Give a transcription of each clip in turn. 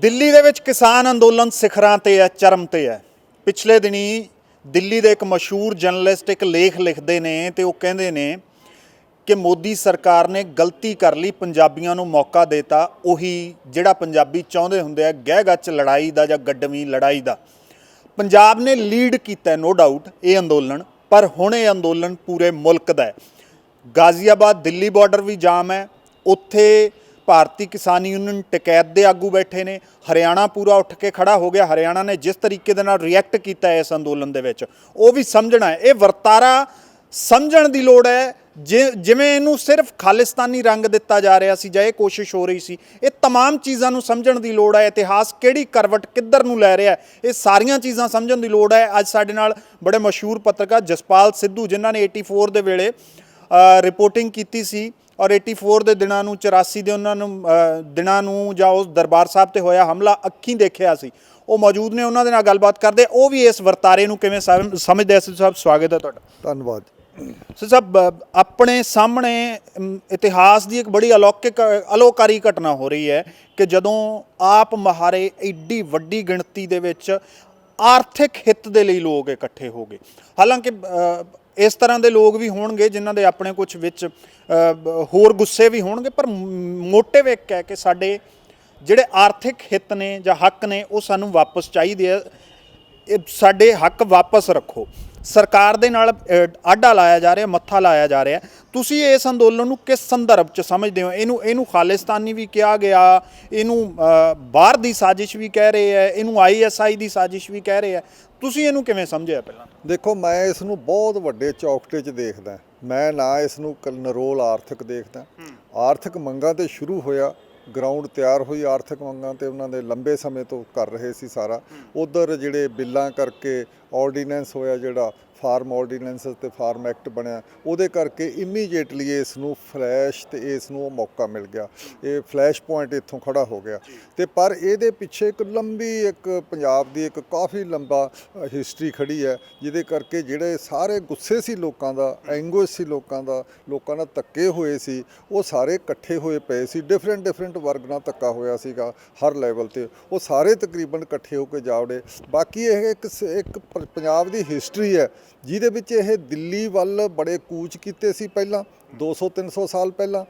ਦਿੱਲੀ ਦੇ ਵਿੱਚ ਕਿਸਾਨ ਅੰਦੋਲਨ ਸਿਖਰਾਂ ਤੇ ਹੈ, ਚਰਮ ਤੇ ਹੈ। ਪਿਛਲੇ ਦਿਨੀ ਦਿੱਲੀ ਦੇ ਇੱਕ ਮਸ਼ਹੂਰ ਜਰਨਲਿਸਟ ਇੱਕ ਲੇਖ ਲਿਖਦੇ ਨੇ ਤੇ ਉਹ ਕਹਿੰਦੇ ਨੇ ਕਿ ਮੋਦੀ ਸਰਕਾਰ ਨੇ ਗਲਤੀ ਕਰ ਲਈ, ਪੰਜਾਬੀਆਂ ਨੂੰ ਮੌਕਾ ਦੇਤਾ ਉਹੀ ਜਿਹੜਾ ਪੰਜਾਬੀ ਚਾਹੁੰਦੇ ਹੁੰਦੇ ਆ, ਗਹਿ ਗੱਚ ਲੜਾਈ ਦਾ ਜਾਂ ਗੱਡਵੀਂ ਲੜਾਈ ਦਾ। ਪੰਜਾਬ ਨੇ ਲੀਡ ਕੀਤਾ ਨੋ ਡਾਊਟ ਇਹ ਅੰਦੋਲਨ, ਪਰ ਹੁਣ ਇਹ ਅੰਦੋਲਨ ਪੂਰੇ ਮੁਲਕ ਦਾ ਹੈ। ਗਾਜ਼ੀਆਬਾਦ ਦਿੱਲੀ ਬਾਰਡਰ ਵੀ ਜਾਮ ਹੈ, ਉੱਥੇ ਭਾਰਤੀ ਕਿਸਾਨ ਯੂਨੀਅਨ ਟਕੈਤ ਦੇ ਆਗੂ ਬੈਠੇ ਨੇ। ਹਰਿਆਣਾ ਪੂਰਾ ਉੱਠ ਕੇ ਖੜਾ ਹੋ ਗਿਆ। ਹਰਿਆਣਾ ਨੇ ਜਿਸ ਤਰੀਕੇ ਦੇ ਨਾਲ ਰਿਐਕਟ ਕੀਤਾ ਇਸ ਅੰਦੋਲਨ ਦੇ ਵਿੱਚ, ਉਹ ਵੀ ਸਮਝਣਾ ਹੈ। ਇਹ ਵਰਤਾਰਾ ਸਮਝਣ ਦੀ ਲੋੜ ਹੈ। ਜਿਵੇਂ ਇਹਨੂੰ ਸਿਰਫ ਖਾਲਿਸਤਾਨੀ ਰੰਗ ਦਿੱਤਾ ਜਾ ਰਿਹਾ ਸੀ ਜਾਂ ਇਹ ਕੋਸ਼ਿਸ਼ ਹੋ ਰਹੀ ਸੀ, ਇਹ तमाम ਚੀਜ਼ਾਂ ਨੂੰ ਸਮਝਣ ਦੀ ਲੋੜ ਹੈ। ਇਤਿਹਾਸ ਕਿਹੜੀ ਕਰਵਟ ਕਿੱਧਰ ਨੂੰ ਲੈ ਰਿਹਾ, ਇਹ ਸਾਰੀਆਂ ਚੀਜ਼ਾਂ ਸਮਝਣ ਦੀ ਲੋੜ ਹੈ। ਅੱਜ ਸਾਡੇ ਨਾਲ ਬੜੇ ਮਸ਼ਹੂਰ ਪੱਤਰਕਾਰ ਜਸਪਾਲ ਸਿੱਧੂ, ਜਿਨ੍ਹਾਂ ਨੇ 84 ਦੇ ਵੇਲੇ ਰਿਪੋਰਟਿੰਗ ਕੀਤੀ ਸੀ ਔਰ 84 ਦੇ ਦਿਨਾਂ ਨੂੰ, 84 ਦੇ ਉਹਨਾਂ ਨੂੰ ਦਿਨਾਂ ਨੂੰ ਜਾਂ ਉਸ ਦਰਬਾਰ ਸਾਹਿਬ ਤੇ ਹੋਇਆ ਹਮਲਾ ਅੱਖੀਂ ਦੇਖਿਆ ਸੀ, ਉਹ ਮੌਜੂਦ ਨੇ। ਉਹਨਾਂ ਦੇ ਨਾਲ ਗੱਲਬਾਤ ਕਰਦੇ, ਉਹ ਵੀ ਇਸ ਵਰਤਾਰੇ ਨੂੰ ਕਿਵੇਂ ਸਮਝਦੇ। ਐਸ ਸਾਹਿਬ ਸਵਾਗਤ ਹੈ ਤੁਹਾਡਾ। ਧੰਨਵਾਦ ਸੋ ਸਾਹਿਬ, ਆਪਣੇ ਸਾਹਮਣੇ ਇਤਿਹਾਸ ਦੀ ਇੱਕ ਬੜੀ ਅਲੋਕਾਰੀ ਘਟਨਾ ਹੋ ਰਹੀ ਹੈ ਕਿ ਜਦੋਂ ਆਪ ਮਹਾਰੇ ਐਡੀ ਵੱਡੀ ਗਿਣਤੀ ਦੇ ਵਿੱਚ ਆਰਥਿਕ ਹਿੱਤ ਦੇ ਲਈ ਲੋਕ ਇਕੱਠੇ ਹੋ ਗਏ। ਹਾਲਾਂਕਿ ਇਸ ਤਰ੍ਹਾਂ ਦੇ ਲੋਕ ਵੀ ਹੋਣਗੇ ਜਿਨ੍ਹਾਂ ਦੇ ਆਪਣੇ ਕੁਝ ਵਿੱਚ ਹੋਰ ਗੁੱਸੇ ਵੀ ਹੋਣਗੇ, ਪਰ ਮੋਟਿਵ ਇੱਕ ਹੈ ਕਿ ਸਾਡੇ ਜਿਹੜੇ ਆਰਥਿਕ ਹਿੱਤ ਨੇ ਜਾਂ ਹੱਕ ਨੇ ਉਹ ਸਾਨੂੰ ਵਾਪਸ ਚਾਹੀਦੇ ਆ। ਇਹ ਸਾਡੇ ਹੱਕ ਵਾਪਸ ਰੱਖੋ। ਸਰਕਾਰ ਦੇ ਨਾਲ ਆਡਾ ਲਾਇਆ ਜਾ ਰਿਹਾ, ਮੱਥਾ ਲਾਇਆ ਜਾ ਰਿਹਾ। ਤੁਸੀਂ ਇਸ ਅੰਦੋਲਨ ਨੂੰ ਕਿਸ ਸੰਦਰਭ 'ਚ ਸਮਝਦੇ ਹੋ? ਇਹਨੂੰ ਖਾਲਿਸਤਾਨੀ ਵੀ ਕਿਹਾ ਗਿਆ, ਇਹਨੂੰ ਬਾਹਰ ਦੀ ਸਾਜ਼ਿਸ਼ ਵੀ ਕਹਿ ਰਹੇ ਹੈ, ਇਹਨੂੰ ISI ਦੀ ਸਾਜ਼ਿਸ਼ ਵੀ ਕਹਿ ਰਹੇ ਹੈ। ਤੁਸੀਂ ਇਹਨੂੰ ਕਿਵੇਂ ਸਮਝਿਆ? ਪਹਿਲਾਂ ਦੇਖੋ, ਮੈਂ ਇਸ ਨੂੰ ਬਹੁਤ ਵੱਡੇ ਚੌਕਟੇ 'ਚ ਦੇਖਦਾ। ਮੈਂ ਨਾ ਇਸ ਨੂੰ ਨਰੋਲ ਆਰਥਿਕ ਦੇਖਦਾ। ਆਰਥਿਕ ਮੰਗਾਂ ਤੇ ਸ਼ੁਰੂ ਹੋਇਆ, ਗਰਾਊਂਡ ਤਿਆਰ ਹੋਈ ਆਰਥਿਕ ਮੰਗਾਂ ਤੇ ਉਹਨਾਂ ਦੇ ਲੰਬੇ ਸਮੇਂ ਤੋਂ ਕਰ ਰਹੇ ਸੀ ਸਾਰਾ। ਉਧਰ ਜਿਹੜੇ ਬਿੱਲਾਂ ਕਰਕੇ ਆਰਡੀਨੈਂਸ ਹੋਇਆ, ਜਿਹੜਾ ਫਾਰਮ ਆਰਡੀਨੈਂਸ ਤੇ ਫਾਰਮ ਐਕਟ ਬਣਿਆ, ਉਹਦੇ ਕਰਕੇ ਇਮੀਡੀਏਟਲੀ ਇਸ ਨੂੰ ਫਲੈਸ਼ ਤੇ ਇਸ ਨੂੰ ਮੌਕਾ ਮਿਲ ਗਿਆ। ਇਹ ਫਲੈਸ਼ ਪੁਆਇੰਟ ਇੱਥੋਂ ਖੜਾ ਹੋ ਗਿਆ। ਤੇ ਪਰ ਇਹਦੇ ਪਿੱਛੇ ਇੱਕ ਲੰਬੀ, ਇੱਕ ਪੰਜਾਬ ਦੀ ਇੱਕ ਕਾਫੀ ਲੰਬਾ ਹਿਸਟਰੀ ਖੜੀ ਹੈ, ਜਿਹਦੇ ਕਰਕੇ ਜਿਹੜੇ ਸਾਰੇ ਗੁੱਸੇ ਸੀ ਲੋਕਾਂ ਦਾ, ਐਂਗੁਇਸ਼ ਸੀ ਲੋਕਾਂ ਦਾ, ਲੋਕਾਂ ਨਾਲ ਧੱਕੇ ਹੋਏ ਸੀ, ਉਹ ਸਾਰੇ ਇਕੱਠੇ ਹੋਏ ਪਏ ਸੀ। ਡਿਫਰੈਂਟ ਵਰਗ ਨਾਲ ਧੱਕਾ ਹੋਇਆ ਸੀਗਾ ਹਰ ਲੈਵਲ ਤੇ, ਉਹ ਸਾਰੇ ਤਕਰੀਬਨ ਇਕੱਠੇ ਹੋ ਕੇ ਜਾਵੜੇ। ਬਾਕੀ ਇਹ ਇੱਕ ਪੰਜਾਬ ਦੀ ਹਿਸਟਰੀ ਹੈ ਜਿਹਦੇ ਵਿੱਚ ਇਹ ਦਿੱਲੀ ਵੱਲ ਬੜੇ ਕੂਚ ਕੀਤੇ ਸੀ ਪਹਿਲਾਂ 200-300 ਸਾਲ ਪਹਿਲਾਂ।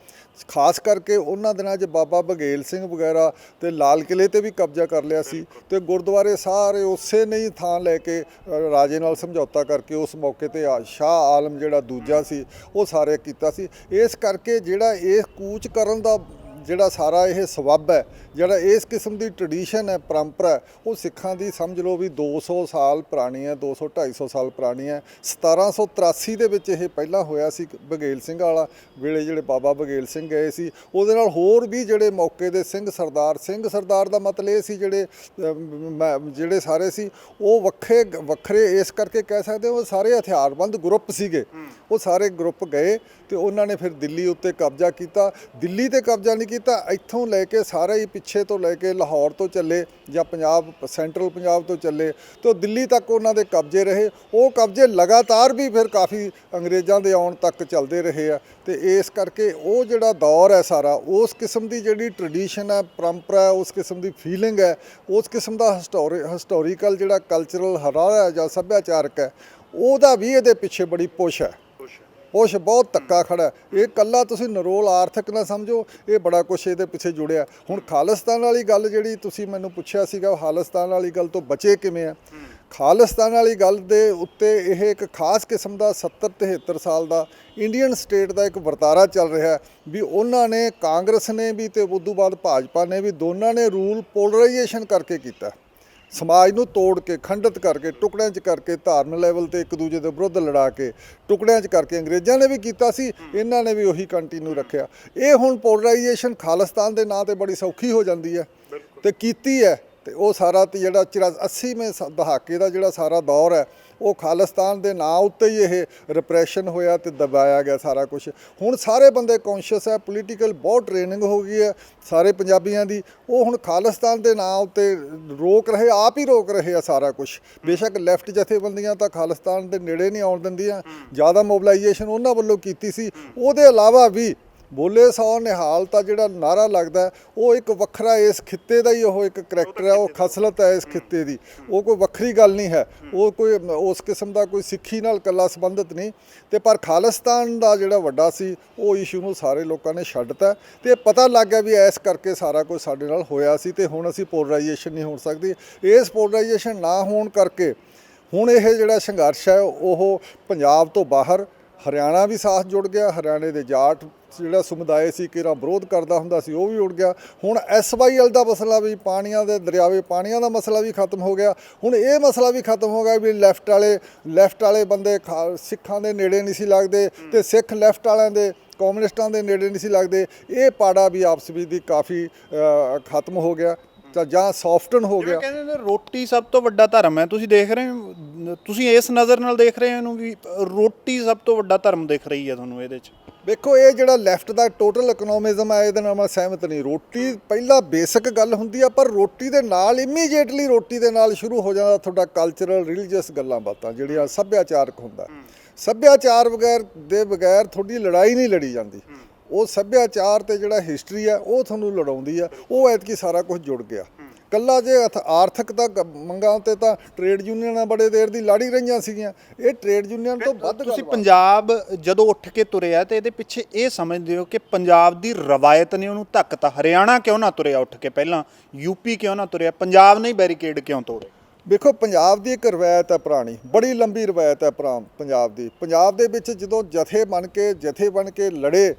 ਖਾਸ ਕਰਕੇ ਉਹਨਾਂ ਦਿਨਾਂ 'ਚ ਬਾਬਾ ਬਘੇਲ ਸਿੰਘ ਵਗੈਰਾ ਤੇ ਲਾਲ ਕਿਲੇ ਤੇ ਵੀ ਕਬਜ਼ਾ ਕਰ ਲਿਆ ਸੀ, ਤੇ ਗੁਰਦੁਆਰੇ ਸਾਰੇ ਉਸੇ ਨਹੀਂ ਥਾਂ ਲੈ ਕੇ ਰਾਜੇ ਨਾਲ ਸਮਝੌਤਾ ਕਰਕੇ ਉਸ ਮੌਕੇ ਤੇ ਸ਼ਾਹ ਆਲਮ ਜਿਹੜਾ ਦੂਜਾ ਸੀ ਉਹ ਸਾਰੇ ਕੀਤਾ ਸੀ। ਇਸ ਕਰਕੇ ਜਿਹੜਾ ਇਹ ਕੂਚ ਕਰਨ ਦਾ ਜਿਹੜਾ ਸਾਰਾ ਇਹ ਸਬੱਬ ਹੈ, ਜਿਹੜਾ ਇਸ ਕਿਸਮ ਦੀ ਟਰਡੀਸ਼ਨ ਹੈ, ਪਰੰਪਰਾ ਹੈ, ਉਹ ਸਿੱਖਾਂ ਦੀ ਸਮਝ ਲਓ ਵੀ 200 ਸਾਲ ਪੁਰਾਣੀ ਹੈ, 200-250 ਸਾਲ ਪੁਰਾਣੀ ਹੈ। 1783 ਦੇ ਵਿੱਚ ਇਹ ਪਹਿਲਾਂ ਹੋਇਆ ਸੀ, ਬਘੇਲ ਸਿੰਘ ਵਾਲਾ ਵੇਲੇ ਜਿਹੜੇ ਬਾਬਾ ਬਘੇਲ ਸਿੰਘ ਗਏ ਸੀ। ਉਹਦੇ ਨਾਲ ਹੋਰ ਵੀ ਜਿਹੜੇ ਮੌਕੇ ਦੇ ਸਿੰਘ ਸਰਦਾਰ ਦਾ ਮਤਲਬ ਇਹ ਸੀ ਜਿਹੜੇ ਸਾਰੇ ਸੀ ਉਹ ਵੱਖਰੇ ਇਸ ਕਰਕੇ ਕਹਿ ਸਕਦੇ ਉਹ ਸਾਰੇ ਹਥਿਆਰਬੰਦ ਗਰੁੱਪ ਸੀਗੇ। ਉਹ ਸਾਰੇ ਗਰੁੱਪ ਗਏ ਤੇ ਉਹਨਾਂ ਨੇ ਫਿਰ ਦਿੱਲੀ ਉੱਤੇ ਕਬਜ਼ਾ ਕੀਤਾ। ਦਿੱਲੀ ਤੇ ਕਬਜ਼ਾ ਨਹੀਂ ਕੀਤਾ, ਇੱਥੋਂ ਲੈ ਕੇ ਸਾਰਾ ਹੀ ਪਿੱਛੇ ਤੋਂ ਲੈ ਕੇ ਲਾਹੌਰ ਤੋਂ ਚੱਲੇ ਜਾਂ ਪੰਜਾਬ, ਸੈਂਟਰਲ ਪੰਜਾਬ ਤੋਂ ਚੱਲੇ ਤੇ ਦਿੱਲੀ ਤੱਕ ਉਹਨਾਂ ਦੇ ਕਬਜ਼ੇ ਰਹੇ। ਉਹ ਕਬਜ਼ੇ ਲਗਾਤਾਰ ਵੀ ਫਿਰ ਕਾਫੀ ਅੰਗਰੇਜ਼ਾਂ ਦੇ ਆਉਣ ਤੱਕ ਚੱਲਦੇ ਰਹੇ ਆ। ਤੇ ਇਸ ਕਰਕੇ ਉਹ ਜਿਹੜਾ ਦੌਰ ਹੈ ਸਾਰਾ, ਉਸ ਕਿਸਮ ਦੀ ਜਿਹੜੀ ਟਰਡੀਸ਼ਨ ਹੈ, ਪਰੰਪਰਾ ਹੈ, ਉਸ ਕਿਸਮ ਦੀ ਫੀਲਿੰਗ ਹੈ, ਉਸ ਕਿਸਮ ਦਾ ਹਿਸਟੋਰੀਕਲ ਜਿਹੜਾ ਕਲਚਰਲ ਹਰਾਰਾ ਹੈ ਜਾਂ ਸੱਭਿਆਚਾਰਕ ਹੈ, ਉਹਦਾ ਵੀ ਇਹਦੇ ਪਿੱਛੇ ਬੜੀ ਪੁਸ਼ ਹੈ। ਬਹੁਤ ਧੱਕਾ ਖੜਾ। ਇਹ ਇਕੱਲਾ ਤੁਸੀਂ ਨਰੋਲ ਆਰਥਿਕ ਨਾ ਸਮਝੋ, ਇਹ ਬੜਾ ਕੁਛ ਇਹਦੇ ਪਿੱਛੇ ਜੁੜਿਆ। ਹੁਣ ਖਾਲਿਸਤਾਨ ਵਾਲੀ ਗੱਲ ਜਿਹੜੀ ਤੁਸੀਂ ਮੈਨੂੰ ਪੁੱਛਿਆ ਸੀਗਾ, ਖਾਲਿਸਤਾਨ ਵਾਲੀ ਗੱਲ ਤੋਂ ਬਚੇ ਕਿਵੇਂ ਆ? ਖਾਲਿਸਤਾਨ ਵਾਲੀ ਗੱਲ ਦੇ ਉੱਤੇ ਇਹ ਇੱਕ ਖਾਸ ਕਿਸਮ ਦਾ 70-73 ਸਾਲ ਦਾ ਇੰਡੀਅਨ ਸਟੇਟ ਦਾ ਇੱਕ ਵਰਤਾਰਾ ਚੱਲ ਰਿਹਾ ਵੀ ਉਹਨਾਂ ਨੇ, ਕਾਂਗਰਸ ਨੇ ਵੀ ਤੇ ਉਦੋਂ ਬਾਅਦ ਭਾਜਪਾ ਨੇ ਵੀ, ਦੋਨਾਂ ਨੇ ਰੂਲ ਪੋਲਰਾਈਜੇਸ਼ਨ ਕਰਕੇ ਕੀਤਾ। ਸਮਾਜ ਨੂੰ ਤੋੜ ਕੇ, ਖੰਡਿਤ ਕਰਕੇ, ਟੁਕੜਿਆਂ 'ਚ ਕਰਕੇ, ਧਾਰਮਿਕ ਲੈਵਲ ਤੇ ਇੱਕ ਦੂਜੇ ਦੇ ਵਿਰੁੱਧ ਲੜਾ ਕੇ ਟੁਕੜਿਆਂ 'ਚ ਕਰਕੇ ਅੰਗਰੇਜ਼ਾਂ ਨੇ ਵੀ ਕੀਤਾ ਸੀ, ਇਹਨਾਂ ਨੇ ਵੀ ਉਹੀ ਕੰਟੀਨਿਊ ਰੱਖਿਆ। ਇਹ ਹੁਣ ਪੋਲਰਾਈਜੇਸ਼ਨ ਖਾਲਿਸਤਾਨ ਦੇ ਨਾਂ ਤੇ ਬੜੀ ਸੌਖੀ ਹੋ ਜਾਂਦੀ ਹੈ ਤੇ ਕੀਤੀ ਹੈ। ਤੇ ਉਹ ਸਾਰਾ ਤੇ ਜਿਹੜਾ 80ਵੇਂ ਦਹਾਕੇ ਦਾ ਜਿਹੜਾ ਸਾਰਾ ਦੌਰ ਹੈ, ਉਹ ਖਾਲਿਸਤਾਨ ਦੇ ਨਾਂ ਉੱਤੇ ਹੀ ਇਹ ਰਿਪਰੈਸ਼ਨ ਹੋਇਆ ਤੇ ਦਬਾਇਆ ਗਿਆ ਸਾਰਾ ਕੁਝ। ਹੁਣ ਸਾਰੇ ਬੰਦੇ ਕੌਨਸ਼ੀਅਸ ਹੈ, ਪੋਲੀਟੀਕਲ ਬਹੁਤ ਟ੍ਰੇਨਿੰਗ ਹੋ ਗਈ ਹੈ ਸਾਰੇ ਪੰਜਾਬੀਆਂ ਦੀ। ਉਹ ਹੁਣ ਖਾਲਿਸਤਾਨ ਦੇ ਨਾਂ ਉੱਤੇ ਰੋਕ ਰਹੇ, ਆਪ ਹੀ ਰੋਕ ਰਹੇ ਆ ਸਾਰਾ ਕੁਝ। ਬੇਸ਼ੱਕ ਲੈਫਟ ਜਥੇਬੰਦੀਆਂ ਤਾਂ ਖਾਲਿਸਤਾਨ ਦੇ ਨੇੜੇ ਨਹੀਂ ਆਉਣ ਦਿੰਦੀਆਂ, ਜ਼ਿਆਦਾ ਮੋਬਿਲਾਈਜੇਸ਼ਨ ਉਹਨਾਂ ਵੱਲੋਂ ਕੀਤੀ ਸੀ। ਉਹਦੇ ਇਲਾਵਾ ਵੀ ਬੋਲੇ ਸੌ ਨਿਹਾਲ ਤਾਂ ਜਿਹੜਾ ਨਾਰਾ ਲੱਗਦਾ ਉਹ ਇੱਕ ਵੱਖਰਾ ਇਸ ਖਿੱਤੇ ਦਾ ਹੀ ਉਹ ਇੱਕ ਕਰੈਕਟਰ ਹੈ, ਉਹ ਖਸਲਤ ਹੈ ਇਸ ਖਿੱਤੇ ਦੀ, ਉਹ ਕੋਈ ਵੱਖਰੀ ਗੱਲ ਨਹੀਂ ਹੈ, ਉਹ ਕੋਈ ਉਸ ਕਿਸਮ ਦਾ ਕੋਈ ਸਿੱਖੀ ਨਾਲ ਇਕੱਲਾ ਸੰਬੰਧਿਤ ਨਹੀਂ। ਤੇ ਪਰ ਖਾਲਿਸਤਾਨ ਦਾ ਜਿਹੜਾ ਵੱਡਾ ਸੀ ਉਹ ਇਸ਼ੂ ਨੂੰ ਸਾਰੇ ਲੋਕਾਂ ਨੇ ਛੱਡਤਾ ਤੇ ਪਤਾ ਲੱਗ ਗਿਆ ਵੀ ਇਸ ਕਰਕੇ ਸਾਰਾ ਕੁਝ ਸਾਡੇ ਨਾਲ ਹੋਇਆ ਸੀ ਤੇ ਹੁਣ ਅਸੀਂ ਪੋਲਰਾਈਜੇਸ਼ਨ ਨਹੀਂ ਹੋ ਸਕਦੀ। ਇਸ ਪੋਲਰਾਈਜੇਸ਼ਨ ਨਾ ਹੋਣ ਕਰਕੇ ਹੁਣ ਇਹ ਜਿਹੜਾ ਸੰਘਰਸ਼ ਹੈ ਉਹ ਪੰਜਾਬ ਤੋਂ ਬਾਹਰ ਹਰਿਆਣਾ ਵੀ ਸਾਥ ਜੁੜ ਗਿਆ। ਹਰਿਆਣੇ ਦੇ ਜਾਟ ਜਿਹੜਾ ਸਮੁਦਾਇ ਸੀ ਕਿਹੜਾ ਵਿਰੋਧ ਕਰਦਾ ਹੁੰਦਾ ਸੀ ਉਹ ਵੀ ਉੜ ਗਿਆ। ਹੁਣ SYL ਦਾ ਮਸਲਾ ਵੀ, ਪਾਣੀਆਂ ਦੇ ਦਰਿਆਵੇ ਪਾਣੀਆਂ ਦਾ ਮਸਲਾ ਵੀ ਖਤਮ ਹੋ ਗਿਆ। ਹੁਣ ਇਹ ਮਸਲਾ ਵੀ ਖਤਮ ਹੋ ਗਿਆ ਵੀ ਲੈਫਟ ਵਾਲੇ ਬੰਦੇ ਸਿੱਖਾਂ ਦੇ ਨੇੜੇ ਨਹੀਂ ਸੀ ਲੱਗਦੇ ਤੇ ਸਿੱਖ ਲੈਫਟ ਵਾਲਿਆਂ ਦੇ ਕਮਿਊਨਿਸਟਾਂ ਦੇ ਨੇੜੇ ਨਹੀਂ ਸੀ ਲੱਗਦੇ। ਇਹ ਪਾੜਾ ਵੀ ਆਪਸ ਵਿੱਚ ਦੀ ਕਾਫੀ ਖਤਮ ਹੋ ਗਿਆ ਜਾਂ ਸੌਫਟਨ ਹੋ ਗਿਆ। ਕਹਿੰਦੇ ਨੇ ਰੋਟੀ ਸਭ ਤੋਂ ਵੱਡਾ ਧਰਮ ਹੈ। ਤੁਸੀਂ ਦੇਖ ਰਹੇ ਹੋ, ਤੁਸੀਂ ਇਸ ਨਜ਼ਰ ਨਾਲ ਦੇਖ ਰਹੇ ਹੋ ਇਹਨੂੰ ਵੀ ਰੋਟੀ ਸਭ ਤੋਂ ਵੱਡਾ ਧਰਮ ਦਿਖ ਰਹੀ ਹੈ ਤੁਹਾਨੂੰ ਇਹਦੇ 'ਚ? ਵੇਖੋ ਇਹ ਜਿਹੜਾ ਲੈਫਟ ਦਾ ਟੋਟਲ ਇਕਨੋਮਿਜ਼ਮ ਹੈ ਇਹਦੇ ਨਾਲ ਮੈਂ ਸਹਿਮਤ ਨਹੀਂ। ਰੋਟੀ ਪਹਿਲਾਂ ਬੇਸਿਕ ਗੱਲ ਹੁੰਦੀ ਆ, ਪਰ ਰੋਟੀ ਦੇ ਨਾਲ ਇਮੀਡੀਏਟਲੀ ਰੋਟੀ ਦੇ ਨਾਲ ਸ਼ੁਰੂ ਹੋ ਜਾਂਦਾ ਤੁਹਾਡਾ ਕਲਚਰਲ ਰਿਲੀਜੀਅਸ ਗੱਲਾਂ ਬਾਤਾਂ ਜਿਹੜੀਆਂ ਸੱਭਿਆਚਾਰਕ ਹੁੰਦਾ। ਸੱਭਿਆਚਾਰ ਬਗੈਰ ਤੁਹਾਡੀ ਲੜਾਈ ਨਹੀਂ ਲੜੀ ਜਾਂਦੀ। ਉਹ ਸੱਭਿਆਚਾਰ ਤੇ ਜਿਹੜਾ ਹਿਸਟਰੀ ਆ ਉਹ ਤੁਹਾਨੂੰ ਲੜਾਉਂਦੀ ਆ। ਉਹ ਐਤਕੀ ਸਾਰਾ ਕੁਝ ਜੁੜ ਗਿਆ। ਕੱਲਾ ਜੇ ਆਰਥਿਕਤਾ ਮੰਗਾਂ ਤੇ ਤਾਂ ਟ੍ਰੇਡ ਯੂਨੀਅਨਾਂ ਬੜੇ ਦੇਰ ਦੀ ਲੜ ਹੀ ਰਹੀਆਂ ਸੀਗੀਆਂ। ਇਹ ਟ੍ਰੇਡ ਯੂਨੀਅਨ ਤੋਂ ਵੱਧ ਤੁਸੀਂ ਪੰਜਾਬ ਜਦੋਂ ਉੱਠ ਕੇ ਤੁਰਿਆ ਤੇ ਇਹਦੇ ਪਿੱਛੇ ਇਹ ਸਮਝਦੇ ਹੋ ਕਿ ਪੰਜਾਬ ਦੀ ਰਵਾਇਤ ਨੇ ਉਹਨੂੰ ਧੱਕਤਾ? ਹਰਿਆਣਾ ਕਿਉਂ ਨਾ ਤੁਰਿਆ ਉੱਠ ਕੇ ਪਹਿਲਾਂ, ਯੂਪੀ ਕਿਉਂ ਨਾ ਤੁਰਿਆ, ਪੰਜਾਬ ਨੇ ਬੈਰੀਕੇਡ ਕਿਉਂ ਤੋੜੇ? ਵੇਖੋ ਪੰਜਾਬ ਦੀ ਇੱਕ ਰਵਾਇਤ ਹੈ ਪੁਰਾਣੀ, ਬੜੀ ਲੰਬੀ ਰਵਾਇਤ ਹੈ ਪੰਜਾਬ ਦੀ। ਪੰਜਾਬ ਦੇ ਵਿੱਚ ਜਦੋਂ ਜਥੇ ਬਣ ਕੇ ਲੜੇ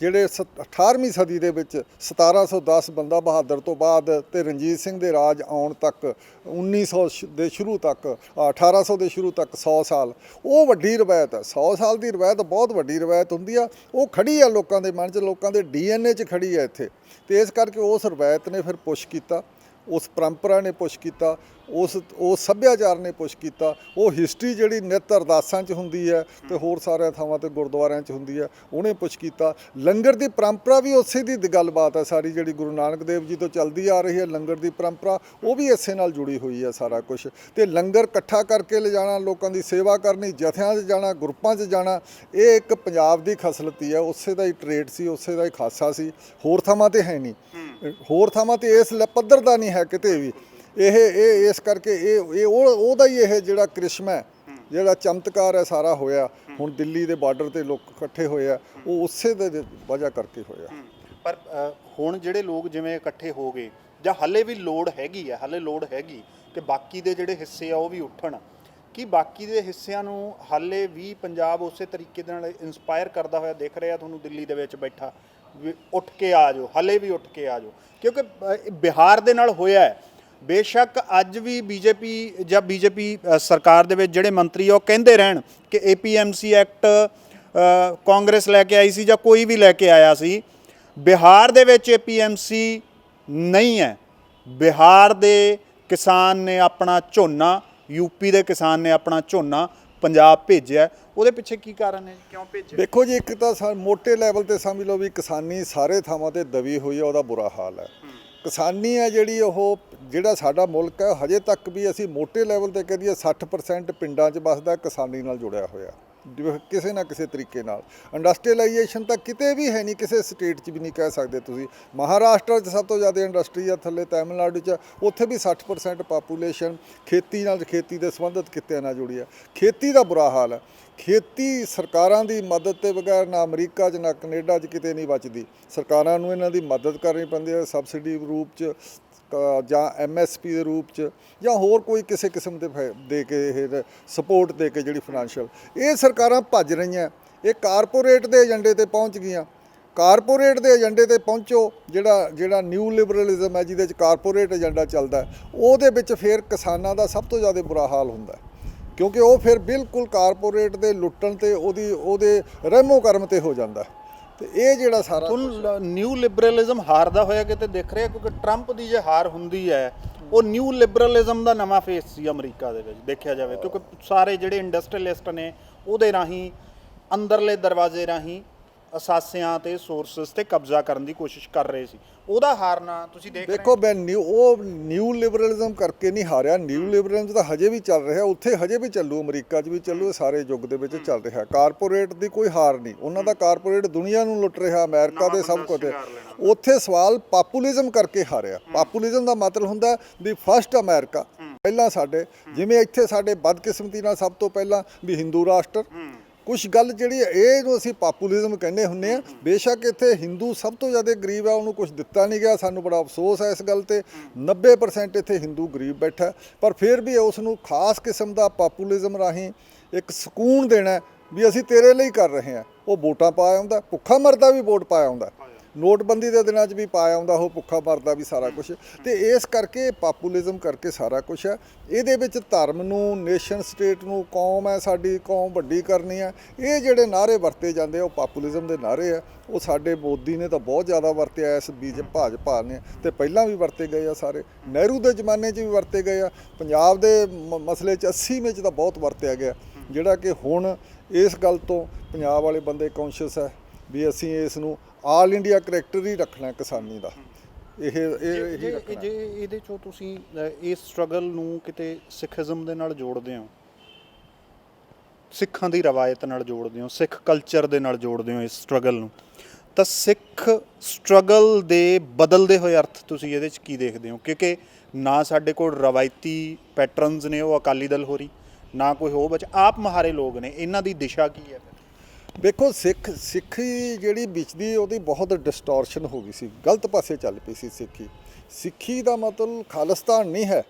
ਜਿਹੜੇ 18ਵੀਂ ਸਦੀ ਦੇ ਵਿੱਚ 1710 ਬੰਦਾ ਬਹਾਦਰ ਤੋਂ ਬਾਅਦ ਤੇ ਰਣਜੀਤ ਸਿੰਘ ਦੇ ਰਾਜ ਆਉਣ ਤੱਕ 1900 ਦੇ ਸ਼ੁਰੂ ਤੱਕ 1800 ਦੇ ਸ਼ੁਰੂ ਤੱਕ 100 ਸਾਲ, ਉਹ ਵੱਡੀ ਰਵਾਇਤ ਹੈ। 100 ਸਾਲ ਦੀ ਰਵਾਇਤ ਬਹੁਤ ਵੱਡੀ ਰਵਾਇਤ ਹੁੰਦੀ ਆ। ਉਹ ਖੜੀ ਆ ਲੋਕਾਂ ਦੇ ਮਨ 'ਚ, ਲੋਕਾਂ ਦੇ DNA 'ਚ ਖੜੀ ਆ ਇੱਥੇ। ਤੇ ਇਸ ਕਰਕੇ ਉਸ ਰਵਾਇਤ ਨੇ ਫਿਰ ਪੁਸ਼ ਕੀਤਾ, ਉਸ ਪਰੰਪਰਾ ਨੇ ਪੁਸ਼ ਕੀਤਾ, ਉਸ ਸੱਭਿਆਚਾਰ ਨੇ ਪੁਸ਼ ਕੀਤਾ। ਉਹ ਹਿਸਟਰੀ ਜਿਹੜੀ ਨਿੱਤ ਅਰਦਾਸਾਂ 'ਚ ਹੁੰਦੀ ਹੈ ਤੇ ਹੋਰ ਸਾਰਿਆਂ ਥਾਵਾਂ ਤੇ ਗੁਰਦੁਆਰਿਆਂ 'ਚ ਹੁੰਦੀ ਹੈ ਉਹਨੇ ਪੁਸ਼ ਕੀਤਾ। ਲੰਗਰ ਦੀ ਪਰੰਪਰਾ ਵੀ ਉਸੇ ਦੀ ਗੱਲਬਾਤ ਹੈ ਸਾਰੀ, ਜਿਹੜੀ ਗੁਰੂ ਨਾਨਕ ਦੇਵ ਜੀ ਤੋਂ ਚੱਲਦੀ ਆ ਰਹੀ ਹੈ ਲੰਗਰ ਦੀ ਪਰੰਪਰਾ, ਉਹ ਵੀ ਇਸੇ ਨਾਲ ਜੁੜੀ ਹੋਈ ਹੈ ਸਾਰਾ ਕੁਝ। ਤੇ ਲੰਗਰ ਇਕੱਠਾ ਕਰਕੇ ਲਿਜਾਣਾ, ਲੋਕਾਂ ਦੀ ਸੇਵਾ ਕਰਨੀ, ਜਥਿਆਂ 'ਚ ਜਾਣਾ, ਗਰੁੱਪਾਂ 'ਚ ਜਾਣਾ, ਇਹ ਇੱਕ ਪੰਜਾਬ ਦੀ ਖਸਲਤੀ ਹੈ। ਉਸੇ ਦਾ ਹੀ ਟ੍ਰੇਡ ਸੀ, ਉਸੇ ਦਾ ਹੀ ਖਾਸਾ ਸੀ, ਹੋਰ ਥਾਵਾਂ ਤੇ ਹੈ ਨਹੀਂ। ਹੋਰ ਥਾਵਾਂ ਤੇ ਇਸ ਪੱਧਰ ਦਾ ਨਹੀਂ ਹੈ ਕਿਤੇ ਵੀ। ਇਹ ਇਸ ਕਰਕੇ ਇਹ ਉਹਦਾ ਹੀ ਇਹ ਜਿਹੜਾ ਕ੍ਰਿਸ਼ਮਾ ਹੈ, ਜਿਹੜਾ ਚਮਤਕਾਰ ਹੈ ਸਾਰਾ ਹੋਇਆ। ਹੁਣ ਦਿੱਲੀ ਦੇ ਬਾਰਡਰ ਤੇ ਲੋਕ ਇਕੱਠੇ ਹੋਏ ਆ, ਉਹ ਉਸੇ ਦੇ ਵਜ੍ਹਾ ਕਰਕੇ ਹੋਇਆ। ਪਰ ਹੁਣ ਜਿਹੜੇ ਲੋਕ ਜਿਵੇਂ ਇਕੱਠੇ ਹੋ ਗਏ, ਜਾਂ ਹੱਲੇ ਵੀ ਲੋੜ ਹੈਗੀ ਹੈ, ਹੱਲੇ ਲੋੜ ਹੈਗੀ ਕਿ ਬਾਕੀ ਦੇ ਜਿਹੜੇ ਹਿੱਸੇ ਆ ਉਹ ਵੀ ਉੱਠਣ, ਕਿ ਬਾਕੀ ਦੇ ਹਿੱਸਿਆਂ ਨੂੰ ਹਾਲੇ ਵੀ ਪੰਜਾਬ ਉਸੇ ਤਰੀਕੇ ਦੇ ਨਾਲ ਇਨਸਪਾਇਰ ਕਰਦਾ ਹੋਇਆ ਦਿਖ ਰਿਹਾ ਤੁਹਾਨੂੰ ਦਿੱਲੀ ਦੇ ਵਿੱਚ ਬੈਠਾ? ਉੱਠ ਕੇ ਆ ਜਾਓ, ਹਾਲੇ ਵੀ ਉੱਠ ਕੇ ਆ ਜਾਓ, ਕਿਉਂਕਿ ਬਿਹਾਰ ਦੇ ਨਾਲ ਹੋਇਆ ਹੈ। ਬੇਸ਼ੱਕ ਅੱਜ ਵੀ ਬੀਜੇਪੀ ਸਰਕਾਰ ਦੇ ਵਿੱਚ ਜਿਹੜੇ ਮੰਤਰੀ ਆ ਉਹ ਕਹਿੰਦੇ ਰਹਿਣ ਕਿ APMC ਐਕਟ ਕਾਂਗਰਸ ਲੈ ਕੇ ਆਈ ਸੀ ਜਾਂ ਕੋਈ ਵੀ ਲੈ ਕੇ ਆਇਆ ਸੀ, ਬਿਹਾਰ ਦੇ ਵਿੱਚ APMC ਨਹੀਂ ਹੈ। ਬਿਹਾਰ ਦੇ ਕਿਸਾਨ ਨੇ ਆਪਣਾ ਝੋਨਾ, ਯੂਪੀ ਦੇ ਕਿਸਾਨ ਨੇ ਆਪਣਾ ਝੋਨਾ ਪੰਜਾਬ ਭੇਜਿਆ। ਉਹਦੇ ਪਿੱਛੇ ਕੀ ਕਾਰਨ ਹੈ, ਕਿਉਂ ਭੇਜਿਆ? ਦੇਖੋ ਜੀ, ਇੱਕ ਤਾਂ ਮੋਟੇ ਲੈਵਲ ਤੇ ਸਮਝ ਲਓ ਵੀ ਕਿਸਾਨੀ ਸਾਰੇ ਥਾਵਾਂ ਤੇ ਦਬੀ ਹੋਈ ਹੈ, ਉਹਦਾ ਬੁਰਾ ਹਾਲ ਹੈ। ਕਿਸਾਨੀ ਹੈ ਜਿਹੜੀ, ਉਹ ਜਿਹੜਾ ਸਾਡਾ ਮੁਲਕ ਹੈ ਹਜੇ ਤੱਕ ਵੀ ਅਸੀਂ ਮੋਟੇ ਲੈਵਲ ਤੇ ਕਹਿ ਦਈਏ 60% ਪਿੰਡਾਂ 'ਚ ਵੱਸਦਾ, ਕਿਸਾਨੀ ਨਾਲ ਜੁੜਿਆ ਹੋਇਆ ਕਿਸੇ ਨਾ ਕਿਸੇ ਤਰੀਕੇ ਨਾਲ। ਇੰਡਸਟਰੀਅਲਾਈਜੇਸ਼ਨ ਤਾਂ ਕਿਤੇ ਵੀ ਹੈ ਨਹੀਂ, ਕਿਸੇ ਸਟੇਟ 'ਚ ਵੀ ਨਹੀਂ ਕਹਿ ਸਕਦੇ ਤੁਸੀਂ। ਮਹਾਰਾਸ਼ਟਰ 'ਚ ਸਭ ਤੋਂ ਜ਼ਿਆਦਾ ਇੰਡਸਟਰੀ ਆ, ਥੱਲੇ ਤਾਮਿਲਨਾਡੂ 'ਚ, ਉੱਥੇ ਵੀ 60% ਪਾਪੂਲੇਸ਼ਨ ਖੇਤੀ ਦੇ ਸੰਬੰਧਿਤ ਕਿੱਤਿਆਂ ਨਾਲ ਜੁੜੀ ਆ। ਖੇਤੀ ਦਾ ਬੁਰਾ ਹਾਲ ਹੈ। ਖੇਤੀ ਸਰਕਾਰਾਂ ਦੀ ਮਦਦ ਤੇ ਬਗੈਰ ਨਾ ਅਮਰੀਕਾ 'ਚ ਨਾ ਕੈਨੇਡਾ 'ਚ ਕਿਤੇ ਨਹੀਂ ਬਚਦੀ। ਸਰਕਾਰਾਂ ਨੂੰ ਇਹਨਾਂ ਦੀ ਮਦਦ ਕਰਨੀ ਪੈਂਦੀ ਹੈ, ਸਬਸਿਡੀ ਰੂਪ 'ਚ ਜਾਂ MSP ਦੇ ਰੂਪ 'ਚ ਜਾਂ ਹੋਰ ਕੋਈ ਕਿਸੇ ਕਿਸਮ ਦੇ ਕੇ ਇਹ ਸਪੋਰਟ ਦੇ ਕੇ ਜਿਹੜੀ ਫਾਈਨੈਂਸ਼ੀਅਲ, ਇਹ ਸਰਕਾਰਾਂ ਭੱਜ ਰਹੀਆਂ। ਇਹ ਕਾਰਪੋਰੇਟ ਦੇ ਏਜੰਡੇ ਤੇ ਪਹੁੰਚ ਗਈਆਂ। ਕਾਰਪੋਰੇਟ ਦੇ ਏਜੰਡੇ ਤੇ ਪਹੁੰਚੋ, ਜਿਹੜਾ ਨਿਊ ਲਿਬਰਲਿਜ਼ਮ ਹੈ ਜਿਹਦੇ 'ਚ ਕਾਰਪੋਰੇਟ ਏਜੰਡਾ ਚੱਲਦਾ, ਉਹਦੇ ਵਿੱਚ ਫਿਰ ਕਿਸਾਨਾਂ ਦਾ ਸਭ ਤੋਂ ਜ਼ਿਆਦਾ ਬੁਰਾ ਹਾਲ ਹੁੰਦਾ, ਕਿਉਂਕਿ ਉਹ ਫਿਰ ਬਿਲਕੁਲ ਕਾਰਪੋਰੇਟ ਦੇ ਲੁੱਟਣ ਤੇ ਉਹਦੇ ਰਹਿਮੋ ਕਰਮ ਤੇ ਹੋ ਜਾਂਦਾ। ਤੇ ਇਹ ਜਿਹੜਾ ਸਾਰਾ ਨਿਊ ਲਿਬਰਲਿਜ਼ਮ ਹਾਰਦਾ ਹੋਇਆ ਕਿਤੇ ਦਿਖ ਰਿਹਾ, ਕਿਉਂਕਿ ਟਰੰਪ ਦੀ ਜੇ ਹਾਰ ਹੁੰਦੀ ਹੈ, ਉਹ ਨਿਊ ਲਿਬਰਲਿਜ਼ਮ ਦਾ ਨਵਾਂ ਫੇਸ ਸੀ ਅਮਰੀਕਾ ਦੇ ਵਿੱਚ ਦੇਖਿਆ ਜਾਵੇ, ਕਿਉਂਕਿ ਸਾਰੇ ਜਿਹੜੇ ਇੰਡਸਟਰੀਅਲਿਸਟ ਨੇ ਉਹਦੇ ਰਾਹੀਂ ਅੰਦਰਲੇ ਦਰਵਾਜ਼ੇ ਰਾਹੀਂ ਅਸਾਸਿਆਂ ਤੇ ਸੋਰਸਸ ਤੇ ਕਬਜ਼ਾ ਕਰਨ ਦੀ ਕੋਸ਼ਿਸ਼ ਕਰ ਰਹੇ ਸੀ, ਉਹਦਾ ਹਾਰਨਾ ਤੁਸੀਂ ਦੇਖ ਰਹੇ ਦੇਖੋ ਮੈਂ ਨਿਊ ਲਿਬਰਲਿਜ਼ਮ ਕਰਕੇ ਨਹੀਂ ਹਾਰਿਆ। ਨਿਊ ਲਿਬਰਲਿਜ਼ਮ ਤਾਂ ਹਜੇ ਵੀ ਚੱਲ ਰਿਹਾ, ਉੱਥੇ ਹਜੇ ਵੀ ਚੱਲੂ, ਅਮਰੀਕਾ 'ਚ ਵੀ ਚੱਲੂ, ਇਹ ਸਾਰੇ ਯੁੱਗ ਦੇ ਵਿੱਚ ਚੱਲ ਰਿਹਾ। ਕਾਰਪੋਰੇਟ ਦੀ ਕੋਈ ਹਾਰ ਨਹੀਂ, ਉਹਨਾਂ ਦਾ ਕਾਰਪੋਰੇਟ ਦੁਨੀਆ ਨੂੰ ਲੁੱਟ ਰਿਹਾ, ਅਮਰੀਕਾ ਦੇ ਸਭ ਕੁਝ। ਉੱਥੇ ਸਵਾਲ ਪਾਪੂਲਿਜ਼ਮ ਕਰਕੇ ਹਾਰਿਆ। ਪਾਪੂਲਿਜ਼ਮ ਦਾ ਮਤਲਬ ਹੁੰਦਾ ਵੀ ਫਸਟ ਅਮਰੀਕਾ, ਪਹਿਲਾਂ ਸਾਡੇ, ਜਿਵੇਂ ਇੱਥੇ ਸਾਡੇ ਬਦਕਿਸਮਤੀ ਨਾਲ ਸਭ ਤੋਂ ਪਹਿਲਾਂ ਵੀ ਹਿੰਦੂ ਰਾਸ਼ਟਰ। ਕੁਛ ਗੱਲ ਜਿਹੜੀ ਇਹਨੂੰ ਅਸੀਂ ਪਾਪੂਲਿਜ਼ਮ ਕਹਿੰਦੇ ਹੁੰਦੇ ਆ। ਬੇਸ਼ੱਕ ਇੱਥੇ ਹਿੰਦੂ ਸਭ ਤੋਂ ਜ਼ਿਆਦਾ ਗਰੀਬ ਆ, ਉਹਨੂੰ ਕੁਝ ਦਿੱਤਾ ਨਹੀਂ ਗਿਆ, ਸਾਨੂੰ ਬੜਾ ਅਫਸੋਸ ਹੈ ਇਸ ਗੱਲ ਤੇ। 90% ਇੱਥੇ ਹਿੰਦੂ ਗਰੀਬ ਬੈਠਾ, ਪਰ ਫਿਰ ਵੀ ਉਸ ਨੂੰ ਖਾਸ ਕਿਸਮ ਦਾ ਪਾਪੂਲਿਜ਼ਮ ਰਾਹੀਂ ਇੱਕ ਸਕੂਨ ਦੇਣਾ ਵੀ ਅਸੀਂ ਤੇਰੇ ਲਈ ਕਰ ਰਹੇ ਹਾਂ। ਉਹ ਵੋਟਾਂ ਪਾਇਆ ਆਉਂਦਾ, ਭੁੱਖਾ ਮਰਦਾ ਵੀ ਵੋਟ ਪਾਇਆ ਆਉਂਦਾ, ਨੋਟਬੰਦੀ ਦੇ ਦਿਨਾਂ 'ਚ ਵੀ ਪਾਇਆ ਆਉਂਦਾ, ਉਹ ਭੁੱਖਾ ਮਰਦਾ ਵੀ ਸਾਰਾ ਕੁਝ। ਤੇ ਇਸ ਕਰਕੇ ਪਾਪੂਲਿਜ਼ਮ ਕਰਕੇ ਸਾਰਾ ਕੁਝ ਹੈ। ਇਹਦੇ ਵਿੱਚ ਧਰਮ ਨੂੰ, ਨੇਸ਼ਨ ਸਟੇਟ ਨੂੰ, ਕੌਮ ਹੈ ਸਾਡੀ, ਕੌਮ ਵੱਡੀ ਕਰਨੀ ਹੈ, ਇਹ ਜਿਹੜੇ ਨਾਅਰੇ ਵਰਤੇ ਜਾਂਦੇ ਆ ਉਹ ਪਾਪੂਲਿਜ਼ਮ ਦੇ ਨਾਅਰੇ ਆ। ਉਹ ਸਾਡੇ ਮੋਦੀ ਨੇ ਤਾਂ ਬਹੁਤ ਜ਼ਿਆਦਾ ਵਰਤਿਆ, ਇਸ ਭਾਜਪਾ ਨੇ, ਤੇ ਪਹਿਲਾਂ ਵੀ ਵਰਤੇ ਗਏ ਆ ਸਾਰੇ। ਨਹਿਰੂ ਦੇ ਜ਼ਮਾਨੇ 'ਚ ਵੀ ਵਰਤੇ ਗਏ ਆ, ਪੰਜਾਬ ਦੇ ਮਸਲੇ 'ਚ 80 ਵਿੱਚ ਤਾਂ ਬਹੁਤ ਵਰਤਿਆ ਗਿਆ, ਜਿਹੜਾ ਕਿ ਹੁਣ ਇਸ ਗੱਲ ਤੋਂ ਪੰਜਾਬ ਵਾਲੇ ਬੰਦੇ ਕੌਨਸ਼ੀਅਸ ਹੈ ਵੀ ਅਸੀਂ ਇਸ ਨੂੰ ਆਲ ਇੰਡੀਆ ਕਰੈਕਟਰ ਹੀ ਰੱਖਣਾ ਕਿਸਾਨੀ ਦਾ। ਇਹ ਰੱਖਣਾ। ਜੇ ਇਹਦੇ 'ਚੋਂ ਤੁਸੀਂ ਇਸ ਸਟਰਗਲ ਨੂੰ ਕਿਤੇ ਸਿੱਖੀਜ਼ਮ ਦੇ ਨਾਲ ਜੋੜਦੇ ਹੋ, ਸਿੱਖਾਂ ਦੀ ਰਵਾਇਤ ਨਾਲ ਜੋੜਦੇ ਹੋ, ਸਿੱਖ ਕਲਚਰ ਦੇ ਨਾਲ ਜੋੜਦੇ ਹੋ ਇਸ ਸਟਰਗਲ ਨੂੰ, ਤਾਂ ਸਿੱਖ ਸਟਰਗਲ ਦੇ ਬਦਲਦੇ ਹੋਏ ਅਰਥ ਤੁਸੀਂ ਇਹਦੇ 'ਚ ਕੀ ਦੇਖਦੇ ਹੋ? ਕਿਉਂਕਿ ਨਾ ਸਾਡੇ ਕੋਲ ਰਵਾਇਤੀ ਪੈਟਰਨਸ ਨੇ, ਉਹ ਅਕਾਲੀ ਦਲ ਹੋ ਰਹੀ, ਨਾ ਕੋਈ ਹੋ ਬਚ ਆਪ ਮਹਾਰੇ ਲੋਕ ਨੇ, ਇਹਨਾਂ ਦੀ ਦਿਸ਼ਾ ਕੀ ਹੈ? ਦੇਖੋ ਸਿੱਖੀ ਜਿਹੜੀ ਵਿਚਦੀ ਉਹਦੀ ਬਹੁਤ ਡਿਸਟੋਰਸ਼ਨ ਹੋ ਗਈ ਸੀ, ਗਲਤ ਪਾਸੇ ਚੱਲ ਪਈ ਸੀ ਸਿੱਖੀ ਦਾ ਮਤਲਬ ਖਾਲਿਸਤਾਨ ਨਹੀਂ ਹੈ।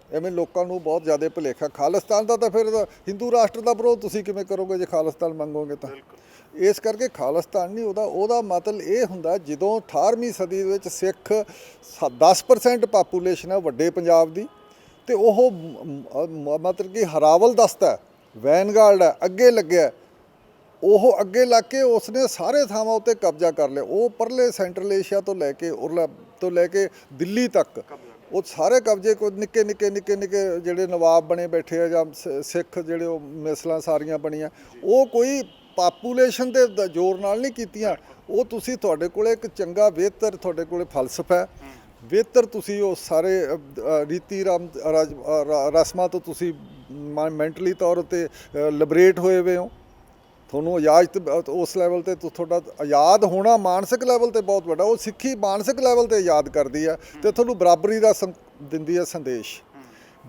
ਐਵੇਂ ਲੋਕਾਂ ਨੂੰ ਬਹੁਤ ਜ਼ਿਆਦਾ ਭੁਲੇਖਾ। ਖਾਲਿਸਤਾਨ ਦਾ ਤਾਂ ਫਿਰ ਹਿੰਦੂ ਰਾਸ਼ਟਰ ਦਾ ਵਿਰੋਧ ਤੁਸੀਂ ਕਿਵੇਂ ਕਰੋਗੇ ਜੇ ਖਾਲਿਸਤਾਨ ਮੰਗੋਗੇ ਤਾਂ। ਇਸ ਕਰਕੇ ਖਾਲਿਸਤਾਨ ਨਹੀਂ, ਉਹਦਾ ਮਤਲਬ ਇਹ ਹੁੰਦਾ ਜਦੋਂ 18ਵੀਂ ਸਦੀ ਦੇ ਵਿੱਚ ਸਿੱਖ 10% ਪਾਪੂਲੇਸ਼ਨ ਹੈ ਵੱਡੇ ਪੰਜਾਬ ਦੀ, ਤੇ ਉਹ ਮਤਲਬ ਕਿ ਹਰਾਵਲ ਦਸਤਾ, ਵੈਨਗਾਰਡ ਹੈ, ਅੱਗੇ ਲੱਗਿਆ, ਉਹ ਅੱਗੇ ਲੱਗ ਕੇ ਉਸਨੇ ਸਾਰੇ ਥਾਵਾਂ ਉੱਤੇ ਕਬਜ਼ਾ ਕਰ ਲਿਆ। ਉਹ ਪਰਲੇ ਸੈਂਟਰਲ ਏਸ਼ੀਆ ਤੋਂ ਲੈ ਕੇ ਦਿੱਲੀ ਤੱਕ ਉਹ ਸਾਰੇ ਕਬਜ਼ੇ ਕੋ ਨਿੱਕੇ ਜਿਹੜੇ ਨਵਾਬ ਬਣੇ ਬੈਠੇ ਆ, ਜਾਂ ਸਿੱਖ ਜਿਹੜੇ ਉਹ ਮਿਸਲਾਂ ਸਾਰੀਆਂ ਬਣੀਆਂ, ਉਹ ਕੋਈ ਪਾਪੂਲੇਸ਼ਨ ਦੇ ਜ਼ੋਰ ਨਾਲ ਨਹੀਂ ਕੀਤੀਆਂ। ਉਹ ਤੁਸੀਂ, ਤੁਹਾਡੇ ਕੋਲ ਇੱਕ ਚੰਗਾ ਬਿਹਤਰ ਤੁਹਾਡੇ ਕੋਲ ਫਲਸਫਾ ਹੈ, ਬਿਹਤਰ ਤੁਸੀਂ ਉਹ ਸਾਰੇ ਰੀਤੀ ਰਸਮਾਂ ਤੋਂ ਤੁਸੀਂ ਮੈਂਟਲੀ ਤੌਰ 'ਤੇ ਲਿਬਰੇਟ ਹੋਏ ਹੋਏ ਹੋ। ਤੁਹਾਨੂੰ ਆਜ਼ਾਦ ਉਸ ਲੈਵਲ 'ਤੇ ਤੁਹਾਡਾ ਆਜ਼ਾਦ ਹੋਣਾ ਮਾਨਸਿਕ ਲੈਵਲ 'ਤੇ ਬਹੁਤ ਵੱਡਾ। ਉਹ ਸਿੱਖੀ ਮਾਨਸਿਕ ਲੈਵਲ 'ਤੇ ਆਜ਼ਾਦ ਕਰਦੀ ਹੈ ਅਤੇ ਤੁਹਾਨੂੰ ਬਰਾਬਰੀ ਦਾ ਦਿੰਦੀ ਹੈ ਸੰਦੇਸ਼।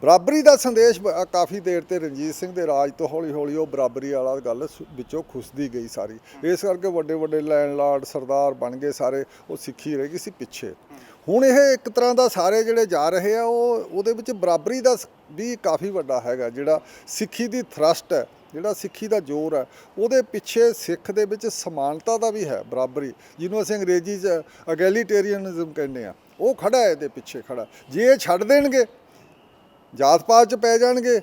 ਬਰਾਬਰੀ ਦਾ ਸੰਦੇਸ਼ ਕਾਫੀ ਦੇਰ ਤੇ ਰਣਜੀਤ ਸਿੰਘ ਦੇ ਰਾਜ ਤੋਂ ਹੌਲੀ ਹੌਲੀ ਉਹ ਬਰਾਬਰੀ ਵਾਲਾ ਗੱਲ ਵਿੱਚੋਂ ਖੁੱਸਦੀ ਗਈ ਸਾਰੀ। ਇਸ ਕਰਕੇ ਵੱਡੇ ਵੱਡੇ ਲੈਂਡਲਾਰਡ ਸਰਦਾਰ ਬਣ ਗਏ ਸਾਰੇ, ਉਹ ਸਿੱਖੀ ਰਹਿ ਗਈ ਸੀ ਪਿੱਛੇ। ਹੁਣ ਇਹ ਇੱਕ ਤਰ੍ਹਾਂ ਦਾ ਸਾਰੇ ਜਿਹੜੇ ਜਾ ਰਹੇ ਆ ਉਹਦੇ ਵਿੱਚ ਬਰਾਬਰੀ ਦਾ ਵੀ ਕਾਫੀ ਵੱਡਾ ਹੈਗਾ। ਜਿਹੜਾ ਸਿੱਖੀ ਦੀ ਥਰਸਟ ਹੈ, ਜਿਹੜਾ ਸਿੱਖੀ ਦਾ ਜ਼ੋਰ ਹੈ, ਉਹਦੇ ਪਿੱਛੇ ਸਿੱਖ ਦੇ ਵਿੱਚ ਸਮਾਨਤਾ ਦਾ ਵੀ ਹੈ, ਬਰਾਬਰੀ, ਜਿਹਨੂੰ ਅਸੀਂ ਅੰਗਰੇਜ਼ੀ 'ਚ ਐਗੈਲੀਟੇਰੀਅਨਿਜ਼ਮ ਕਹਿੰਦੇ ਆ, ਉਹ ਖੜਾ ਹੈ ਇਹਦੇ ਪਿੱਛੇ ਖੜਾ। ਜੇ ਇਹ ਛੱਡ ਦੇਣਗੇ, ਜਾਤ ਪਾਤ 'ਚ ਪੈ ਜਾਣਗੇ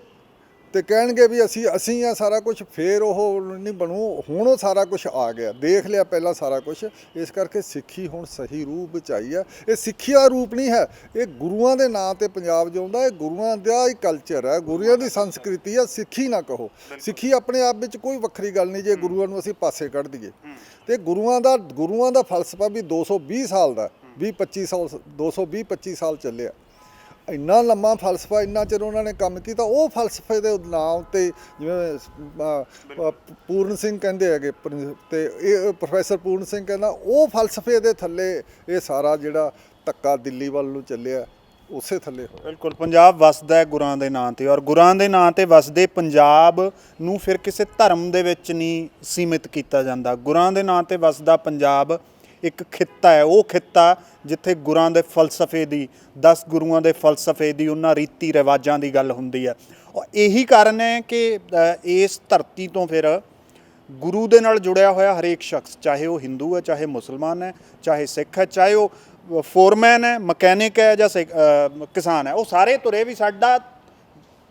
ਤੇ ਕਹਿਣਗੇ ਵੀ ਅਸੀਂ ਆ ਸਾਰਾ ਕੁਝ, ਫੇਰ ਉਹ ਨਹੀਂ ਬਣੂ। ਹੁਣ ਉਹ ਸਾਰਾ ਕੁਝ ਆ ਗਿਆ, ਦੇਖ ਲਿਆ ਪਹਿਲਾਂ ਸਾਰਾ ਕੁਝ। ਇਸ ਕਰਕੇ ਸਿੱਖੀ ਹੁਣ ਸਹੀ ਰੂਪ ਵਿੱਚ ਆਈ ਹੈ। ਇਹ ਸਿੱਖੀ ਦਾ ਰੂਪ ਨਹੀਂ ਹੈ, ਇਹ ਗੁਰੂਆਂ ਦੇ ਨਾਂ ਤੇ ਪੰਜਾਬ ਜਿਉਂਦਾ, ਇਹ ਗੁਰੂਆਂ ਦਾ ਹੀ ਕਲਚਰ ਹੈ, ਗੁਰੂਆਂ ਦੀ ਸੰਸਕ੍ਰਿਤੀ ਹੈ। ਸਿੱਖੀ ਨਾ ਕਹੋ, ਸਿੱਖੀ ਆਪਣੇ ਆਪ ਵਿੱਚ ਕੋਈ ਵੱਖਰੀ ਗੱਲ ਨਹੀਂ ਜੇ ਗੁਰੂਆਂ ਨੂੰ ਅਸੀਂ ਪਾਸੇ ਕੱਢ ਦਈਏ। ਤੇ ਗੁਰੂਆਂ ਦਾ ਫਲਸਫਾ ਵੀ 220 ਸਾਲ ਦਾ, 220-25 ਸਾਲ ਚੱਲਿਆ। ਇੰਨਾ ਲੰਮਾ ਫਲਸਫਾ, ਇੰਨਾ ਚਿਰ ਉਹਨਾਂ ਨੇ ਕੰਮ ਕੀਤਾ। ਉਹ ਫਲਸਫੇ ਦੇ ਨਾਮ ਉੱਤੇ ਜਿਵੇਂ ਪੂਰਨ ਸਿੰਘ ਕਹਿੰਦੇ ਹੈਗੇ, ਤੇ ਇਹ ਪ੍ਰੋਫੈਸਰ ਪੂਰਨ ਸਿੰਘ ਕਹਿੰਦਾ, ਉਹ ਫਲਸਫੇ ਦੇ ਥੱਲੇ ਇਹ ਸਾਰਾ ਜਿਹੜਾ ਧੱਕਾ ਦਿੱਲੀ ਵੱਲ ਨੂੰ ਚੱਲਿਆ, ਉਸੇ ਥੱਲੇ ਹੋਇਆ। ਬਿਲਕੁਲ, ਪੰਜਾਬ ਵਸਦਾ ਹੈ ਗੁਰਾਂ ਦੇ ਨਾਂ ਤੇ, ਔਰ ਗੁਰਾਂ ਦੇ ਨਾਂ ਤੇ ਵਸਦੇ ਪੰਜਾਬ ਨੂੰ ਫਿਰ ਕਿਸੇ ਧਰਮ ਦੇ ਵਿੱਚ ਨਹੀਂ ਸੀਮਿਤ ਕੀਤਾ ਜਾਂਦਾ। ਗੁਰਾਂ ਦੇ ਨਾਂ ਤੇ ਵਸਦਾ ਪੰਜਾਬ ਇੱਕ ਖਿੱਤਾ ਹੈ, ਉਹ ਖਿੱਤਾ ਜਿੱਥੇ ਗੁਰਾਂ ਦੇ ਫਲਸਫੇ ਦੀ, 10 ਗੁਰੂਆਂ ਦੇ ਫਲਸਫੇ ਦੀ, ਉਹਨਾਂ ਰੀਤੀ ਰਿਵਾਜਾਂ ਦੀ ਗੱਲ ਹੁੰਦੀ ਹੈ। ਇਹੀ ਕਾਰਨ ਹੈ ਕਿ ਇਸ ਧਰਤੀ ਤੋਂ ਫਿਰ ਗੁਰੂ ਦੇ ਨਾਲ ਜੁੜਿਆ ਹੋਇਆ ਹਰੇਕ ਸ਼ਖਸ, ਚਾਹੇ ਉਹ ਹਿੰਦੂ ਹੈ, ਚਾਹੇ ਮੁਸਲਮਾਨ ਹੈ, ਚਾਹੇ ਸਿੱਖ ਹੈ, ਚਾਹੇ ਉਹ ਫੋਰਮੈਨ ਹੈ, ਮਕੈਨਿਕ ਹੈ, ਜਾਂ ਕਿਸਾਨ ਹੈ, ਉਹ ਸਾਰੇ ਤੁਰੇ ਵੀ ਸਾਡਾ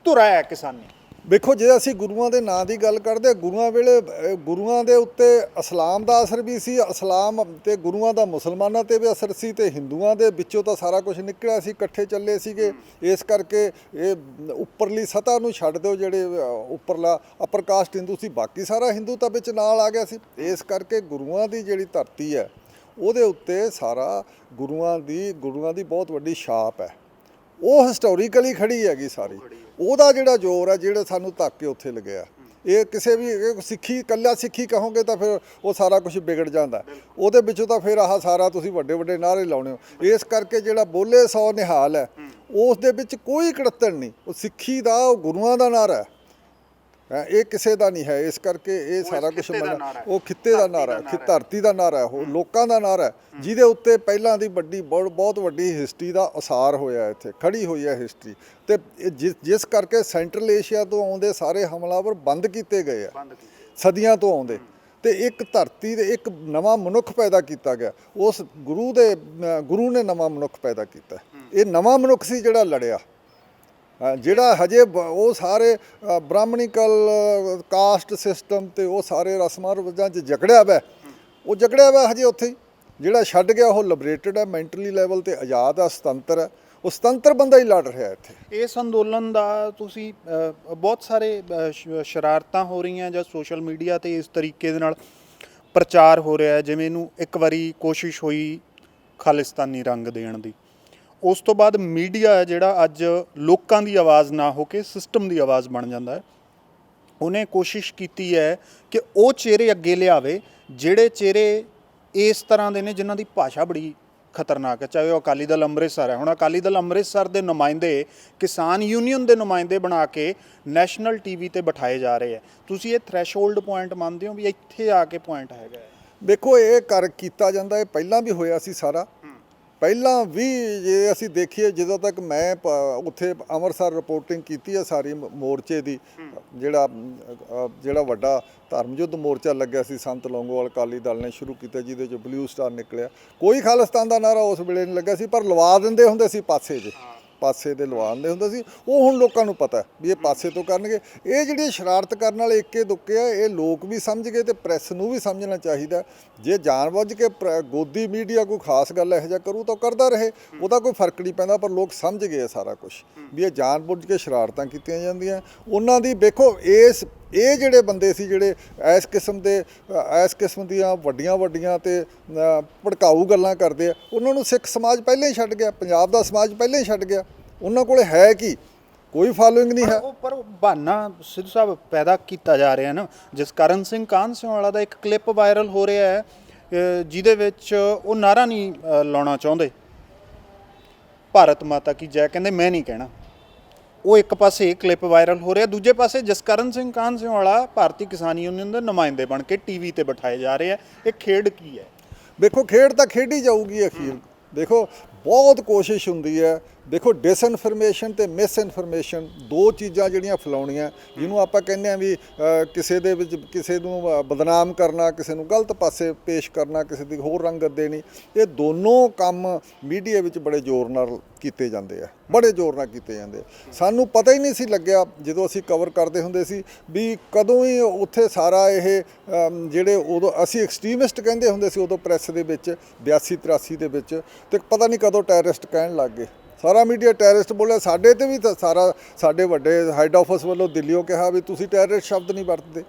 ਧੁਰਾ ਹੈ ਕਿਸਾਨੀ। ਵੇਖੋ ਜੇ ਅਸੀਂ ਗੁਰੂਆਂ ਦੇ ਨਾਂ ਦੀ ਗੱਲ ਕਰਦੇ ਹਾਂ, ਗੁਰੂਆਂ ਵੇਲੇ ਗੁਰੂਆਂ ਦੇ ਉੱਤੇ ਇਸਲਾਮ ਦਾ ਅਸਰ ਵੀ ਸੀ, ਇਸਲਾਮ ਤੇ ਗੁਰੂਆਂ ਦਾ ਮੁਸਲਮਾਨਾਂ ਤੇ ਵੀ ਅਸਰ ਸੀ, ਤੇ ਹਿੰਦੂਆਂ ਦੇ ਵਿੱਚੋਂ ਤਾਂ ਸਾਰਾ ਕੁਝ ਨਿਕਲਿਆ ਸੀ, ਇਕੱਠੇ ਚੱਲੇ ਸੀਗੇ। ਇਸ ਕਰਕੇ ਇਹ ਉੱਪਰਲੀ ਸਤ੍ਹਾ ਨੂੰ ਛੱਡ ਦਿਓ, ਜਿਹੜੇ ਉੱਪਰਲਾ ਅਪਰ ਕਾਸਟ ਹਿੰਦੂ ਸੀ, ਬਾਕੀ ਸਾਰਾ ਹਿੰਦੂ ਤਾਂ ਵਿੱਚ ਨਾਲ ਆ ਗਿਆ ਸੀ। ਇਸ ਕਰਕੇ ਗੁਰੂਆਂ ਦੀ ਜਿਹੜੀ ਧਰਤੀ ਹੈ ਉਹਦੇ ਉੱਤੇ ਸਾਰਾ ਗੁਰੂਆਂ ਦੀ ਬਹੁਤ ਵੱਡੀ ਛਾਪ ਹੈ, ਉਹ ਹਿਸਟੋਰੀਕਲੀ ਖੜੀ ਹੈਗੀ ਸਾਰੀ। ਉਹਦਾ ਜਿਹੜਾ ਜ਼ੋਰ ਹੈ, ਜਿਹੜਾ ਸਾਨੂੰ ਧੱਕ ਕੇ ਉੱਥੇ ਲੱਗਿਆ, ਇਹ ਕਿਸੇ ਵੀ ਸਿੱਖੀ ਇਕੱਲਾ ਸਿੱਖੀ ਕਹੋਗੇ ਤਾਂ ਫਿਰ ਉਹ ਸਾਰਾ ਕੁਝ ਵਿਗੜ ਜਾਂਦਾ। ਉਹਦੇ ਵਿੱਚੋਂ ਤਾਂ ਫਿਰ ਆਹ ਸਾਰਾ ਤੁਸੀਂ ਵੱਡੇ ਵੱਡੇ ਨਾਅਰੇ ਲਾਉਣੇ ਹੋ। ਇਸ ਕਰਕੇ ਜਿਹੜਾ ਬੋਲੇ ਸੌ ਨਿਹਾਲ ਹੈ, ਉਸ ਦੇ ਵਿੱਚ ਕੋਈ ਕੜੱਤਣ ਨਹੀਂ। ਉਹ ਸਿੱਖੀ ਦਾ, ਉਹ ਗੁਰੂਆਂ ਦਾ ਨਾਅਰਾ ਹੈ, ਇਹ ਕਿਸੇ ਦਾ ਨਹੀਂ ਹੈ। ਇਸ ਕਰਕੇ ਇਹ ਸਾਰਾ ਕੁਝ ਉਹ ਖਿੱਤੇ ਦਾ ਨਾਅਰਾ ਹੈ, ਧਰਤੀ ਦਾ ਨਾਅਰਾ ਹੈ, ਉਹ ਲੋਕਾਂ ਦਾ ਨਾਅਰਾ ਹੈ, ਜਿਹਦੇ ਉੱਤੇ ਪਹਿਲਾਂ ਦੀ ਬਹੁਤ ਵੱਡੀ ਹਿਸਟਰੀ ਦਾ ਅਸਾਰ ਹੋਇਆ, ਇੱਥੇ ਖੜੀ ਹੋਈ ਹੈ ਹਿਸਟਰੀ। ਤੇ ਜਿਸ ਕਰਕੇ ਸੈਂਟਰਲ ਏਸ਼ੀਆ ਤੋਂ ਆਉਂਦੇ ਸਾਰੇ ਹਮਲਾਵਰ ਬੰਦ ਕੀਤੇ ਗਏ ਆ, ਸਦੀਆਂ ਤੋਂ ਆਉਂਦੇ, ਤੇ ਇੱਕ ਧਰਤੀ ਦੇ ਇੱਕ ਨਵਾਂ ਮਨੁੱਖ ਪੈਦਾ ਕੀਤਾ ਗਿਆ। ਉਸ ਗੁਰੂ ਨੇ ਨਵਾਂ ਮਨੁੱਖ ਪੈਦਾ ਕੀਤਾ। ਇਹ ਨਵਾਂ ਮਨੁੱਖ ਸੀ ਜਿਹੜਾ ਲੜਿਆ, ਜਿਹੜਾ ਹਜੇ ਉਹ ਸਾਰੇ ਬ੍ਰਾਹਮਣੀਕਲ ਕਾਸਟ ਸਿਸਟਮ ਤੇ ਉਹ ਸਾਰੇ ਰਸਮਾਂ ਰਿਵਾਜ਼ਾਂ 'ਚ ਜਕੜਿਆ ਵਾ ਹਜੇ ਉੱਥੇ ਹੀ। ਜਿਹੜਾ ਛੱਡ ਗਿਆ ਉਹ ਲਿਬਰੇਟਡ ਹੈ, ਮੈਂਟਲੀ ਲੈਵਲ ਤੇ ਆਜ਼ਾਦ ਹੈ, ਸੁਤੰਤਰ ਹੈ। ਉਹ ਸੁਤੰਤਰ ਬੰਦਾ ਹੀ ਲੜ ਰਿਹਾ ਇੱਥੇ। ਇਸ ਅੰਦੋਲਨ ਦਾ ਤੁਸੀਂ ਬਹੁਤ ਸਾਰੇ ਸ਼ਰਾਰਤਾਂ ਹੋ ਰਹੀਆਂ ਜਾਂ ਸੋਸ਼ਲ ਮੀਡੀਆ ਤੇ ਇਸ ਤਰੀਕੇ ਦੇ ਨਾਲ ਪ੍ਰਚਾਰ ਹੋ ਰਿਹਾ, ਜਿਵੇਂ ਇਹਨੂੰ ਇੱਕ ਵਾਰੀ ਕੋਸ਼ਿਸ਼ ਹੋਈ ਖਾਲਿਸਤਾਨੀ ਰੰਗ ਦੇਣ ਦੀ, ਉਸ ਤੋਂ ਬਾਅਦ ਮੀਡੀਆ ਹੈ ਜਿਹੜਾ ਅੱਜ ਲੋਕਾਂ ਦੀ ਆਵਾਜ਼ ਨਾ ਹੋ ਕੇ ਸਿਸਟਮ ਦੀ ਆਵਾਜ਼ ਬਣ ਜਾਂਦਾ ਹੈ। ਉਹਨੇ ਕੋਸ਼ਿਸ਼ ਕੀਤੀ ਹੈ ਕਿ ਉਹ ਚਿਹਰੇ ਅੱਗੇ ਲਿਆਵੇ ਜਿਹੜੇ ਚਿਹਰੇ ਇਸ ਤਰ੍ਹਾਂ ਦੇ ਨੇ ਜਿਨ੍ਹਾਂ ਦੀ ਭਾਸ਼ਾ ਬੜੀ ਖਤਰਨਾਕ ਹੈ, ਚਾਹੇ ਉਹ ਅਕਾਲੀ ਦਲ ਅੰਮ੍ਰਿਤਸਰ ਹੈ। ਹੁਣ ਅਕਾਲੀ ਦਲ ਅੰਮ੍ਰਿਤਸਰ ਦੇ ਨੁਮਾਇੰਦੇ ਕਿਸਾਨ ਯੂਨੀਅਨ ਦੇ ਨੁਮਾਇੰਦੇ ਬਣਾ ਕੇ ਨੈਸ਼ਨਲ ਟੀਵੀ ਤੇ ਬਿਠਾਏ ਜਾ ਰਹੇ ਹੈ। ਤੁਸੀਂ ਇਹ ਥ੍ਰੈਸ਼ਹੋਲਡ ਪੁਆਇੰਟ ਮੰਨਦੇ ਹੋ ਵੀ ਇੱਥੇ ਆ ਕੇ ਪੁਆਇੰਟ ਹੈਗਾ? ਦੇਖੋ ਇਹ ਕੀਤਾ ਜਾਂਦਾ, ਇਹ ਪਹਿਲਾਂ ਵੀ ਹੋਇਆ ਸੀ ਸਾਰਾ। ਪਹਿਲਾਂ ਵੀ ਜੇ ਅਸੀਂ ਦੇਖੀਏ, ਜਦੋਂ ਤੱਕ ਮੈਂ ਉੱਥੇ ਅੰਮ੍ਰਿਤਸਰ ਰਿਪੋਰਟਿੰਗ ਕੀਤੀ ਹੈ ਸਾਰੀ ਮੋਰਚੇ ਦੀ, ਜਿਹੜਾ ਵੱਡਾ ਧਰਮ ਯੁੱਧ ਮੋਰਚਾ ਲੱਗਿਆ ਸੀ ਸੰਤ ਲੌਂਗੋਵਾਲ ਅਕਾਲੀ ਦਲ ਨੇ ਸ਼ੁਰੂ ਕੀਤਾ, ਜਿਹਦੇ 'ਚ ਬਲੂ ਸਟਾਰ ਨਿਕਲਿਆ। ਕੋਈ ਖਾਲਿਸਤਾਨ ਦਾ ਨਾਰਾ ਉਸ ਵੇਲੇ ਨਹੀਂ ਲੱਗਾ ਸੀ, ਪਰ ਲਵਾ ਦਿੰਦੇ ਹੁੰਦੇ ਸੀ ਪਾਸੇ ਦੇ ਲਵਾ ਦਿੰਦੇ ਹੁੰਦੇ ਸੀ। ਉਹ ਹੁਣ ਲੋਕਾਂ ਨੂੰ ਪਤਾ ਵੀ ਇਹ ਪਾਸੇ ਤੋਂ ਕਰਨਗੇ। ਇਹ ਜਿਹੜੀ ਸ਼ਰਾਰਤ ਕਰਨ ਵਾਲੇ ਇੱਕੇ ਦੁੱਕੇ ਆ, ਇਹ ਲੋਕ ਵੀ ਸਮਝ ਗਏ ਤੇ ਪ੍ਰੈਸ ਨੂੰ ਵੀ ਸਮਝਣਾ ਚਾਹੀਦਾ। ਜੇ ਜਾਣਬੁੱਝ ਕੇ ਗੋਦੀ ਮੀਡੀਆ ਕੋਈ ਖਾਸ ਗੱਲ ਇਹੋ ਜਿਹਾ ਕਰੂ ਤਾਂ ਕਰਦਾ ਰਹੇ, ਉਹਦਾ ਕੋਈ ਫਰਕ ਨਹੀਂ ਪੈਂਦਾ। ਪਰ ਲੋਕ ਸਮਝ ਗਏ ਸਾਰਾ ਕੁਝ ਵੀ ਇਹ ਜਾਣਬੁੱਝ ਕੇ ਸ਼ਰਾਰਤਾਂ ਕੀਤੀਆਂ ਜਾਂਦੀਆਂ ਉਹਨਾਂ ਦੀ। ਵੇਖੋ ਇਹ ਜਿਹੜੇ ਬੰਦੇ ਸੀ ਜਿਹੜੇ ਇਸ ਕਿਸਮ ਦੀਆਂ ਵੱਡੀਆਂ ਤੇ ਭੜਕਾਊ ਗੱਲਾਂ ਕਰਦੇ ਆ, ਉਹਨਾਂ ਨੂੰ ਸਿੱਖ ਸਮਾਜ ਪਹਿਲਾਂ ਹੀ ਛੱਡ ਗਿਆ, ਪੰਜਾਬ ਦਾ ਸਮਾਜ ਪਹਿਲਾਂ ਹੀ ਛੱਡ ਗਿਆ। ਉਹਨਾਂ ਕੋਲ ਹੈ ਕੀ? ਕੋਈ ਫਾਲੋਇੰਗ ਨਹੀਂ ਹੈ। ਪਰ ਬਹਾਨਾ ਸਿੱਧੂ ਸਾਹਿਬ ਪੈਦਾ ਕੀਤਾ ਜਾ ਰਿਹਾ ਨਾ। ਜਸਕਰਨ ਸਿੰਘ ਕਾਹਨਸਿਆਂ ਵਾਲਾ ਦਾ ਇੱਕ ਕਲਿੱਪ ਵਾਇਰਲ ਹੋ ਰਿਹਾ ਹੈ, ਜਿਹਦੇ ਵਿੱਚ ਉਹ ਨਾਅਰਾ ਨਹੀਂ ਲਾਉਣਾ ਚਾਹੁੰਦੇ ਭਾਰਤ ਮਾਤਾ ਕੀ ਜੈ, ਕਹਿੰਦੇ ਮੈਂ ਨਹੀਂ ਕਹਿਣਾ। ਉਹ ਇੱਕ ਪਾਸੇ ਇਹ ਕਲਿੱਪ ਵਾਇਰਲ ਹੋ ਰਿਹਾ, ਦੂਜੇ ਪਾਸੇ ਜਸਕਰਨ ਸਿੰਘ ਕਾਹਨਸਿਆਂ ਵਾਲਾ ਭਾਰਤੀ ਕਿਸਾਨ ਯੂਨੀਅਨ ਦੇ ਨੁਮਾਇੰਦੇ ਬਣ ਕੇ ਟੀਵੀ ਤੇ ਬਿਠਾਏ ਜਾ ਰਹੇ ਆ। ਇਹ ਖੇਡ ਕੀ ਹੈ? ਦੇਖੋ ਖੇਡ ਤਾਂ ਖੇਡੀ ਜਾਊਗੀ ਅਖੀਰ। ਦੇਖੋ ਬਹੁਤ ਕੋਸ਼ਿਸ਼ ਹੁੰਦੀ ਹੈ। ਦੇਖੋ ਡਿਸਇਨਫੋਰਮੇਸ਼ਨ ਤੇ ਮਿਸਇਨਫੋਰਮੇਸ਼ਨ ਦੋ ਚੀਜ਼ਾਂ ਜਿਹੜੀਆਂ ਫੈਲਾਉਣੀਆਂ, ਜਿਹਨੂੰ ਆਪਾਂ ਕਹਿੰਦੇ ਆ ਵੀ ਕਿਸੇ ਦੇ ਵਿੱਚ ਕਿਸੇ ਨੂੰ ਬਦਨਾਮ ਕਰਨਾ, ਕਿਸੇ ਨੂੰ ਗਲਤ ਪਾਸੇ ਪੇਸ਼ ਕਰਨਾ, ਕਿਸੇ ਦੀ ਹੋਰ ਰੰਗਤ ਦੇਣੀ, ਇਹ ਦੋਨੋਂ ਕੰਮ ਮੀਡੀਆ ਵਿੱਚ ਬੜੇ ਜ਼ੋਰ ਨਾਲ ਕੀਤੇ ਜਾਂਦੇ ਆ, ਸਾਨੂੰ ਪਤਾ ਹੀ ਨਹੀਂ ਸੀ ਲੱਗਿਆ ਜਦੋਂ ਅਸੀਂ ਕਵਰ ਕਰਦੇ ਹੁੰਦੇ ਸੀ ਵੀ ਕਦੋਂ ਹੀ ਉੱਥੇ ਸਾਰਾ ਇਹ ਜਿਹੜੇ ਉਦੋਂ ਅਸੀਂ ਐਕਸਟ੍ਰੀਮਿਸਟ ਕਹਿੰਦੇ ਹੁੰਦੇ ਸੀ ਉਦੋਂ ਪ੍ਰੈਸ ਦੇ ਵਿੱਚ 82-83 ਦੇ ਵਿੱਚ, ਤੇ ਪਤਾ ਨਹੀਂ ਕਦੋਂ ਟੈਰਰਿਸਟ ਕਹਿਣ ਲੱਗ ਗਏ। ਸਾਰਾ ਮੀਡੀਆ ਟੈਰਰਿਸਟ ਬੋਲਿਆ, ਸਾਡੇ ਤੇ ਵੀ ਤਾਂ ਸਾਡੇ ਵੱਡੇ ਹੈੱਡ ਆਫਿਸ ਵੱਲੋਂ ਦਿੱਲੀੋਂ ਕਿਹਾ ਵੀ ਤੁਸੀਂ ਟੈਰਰਿਸਟ ਸ਼ਬਦ ਨਹੀਂ ਵਰਤਦੇ।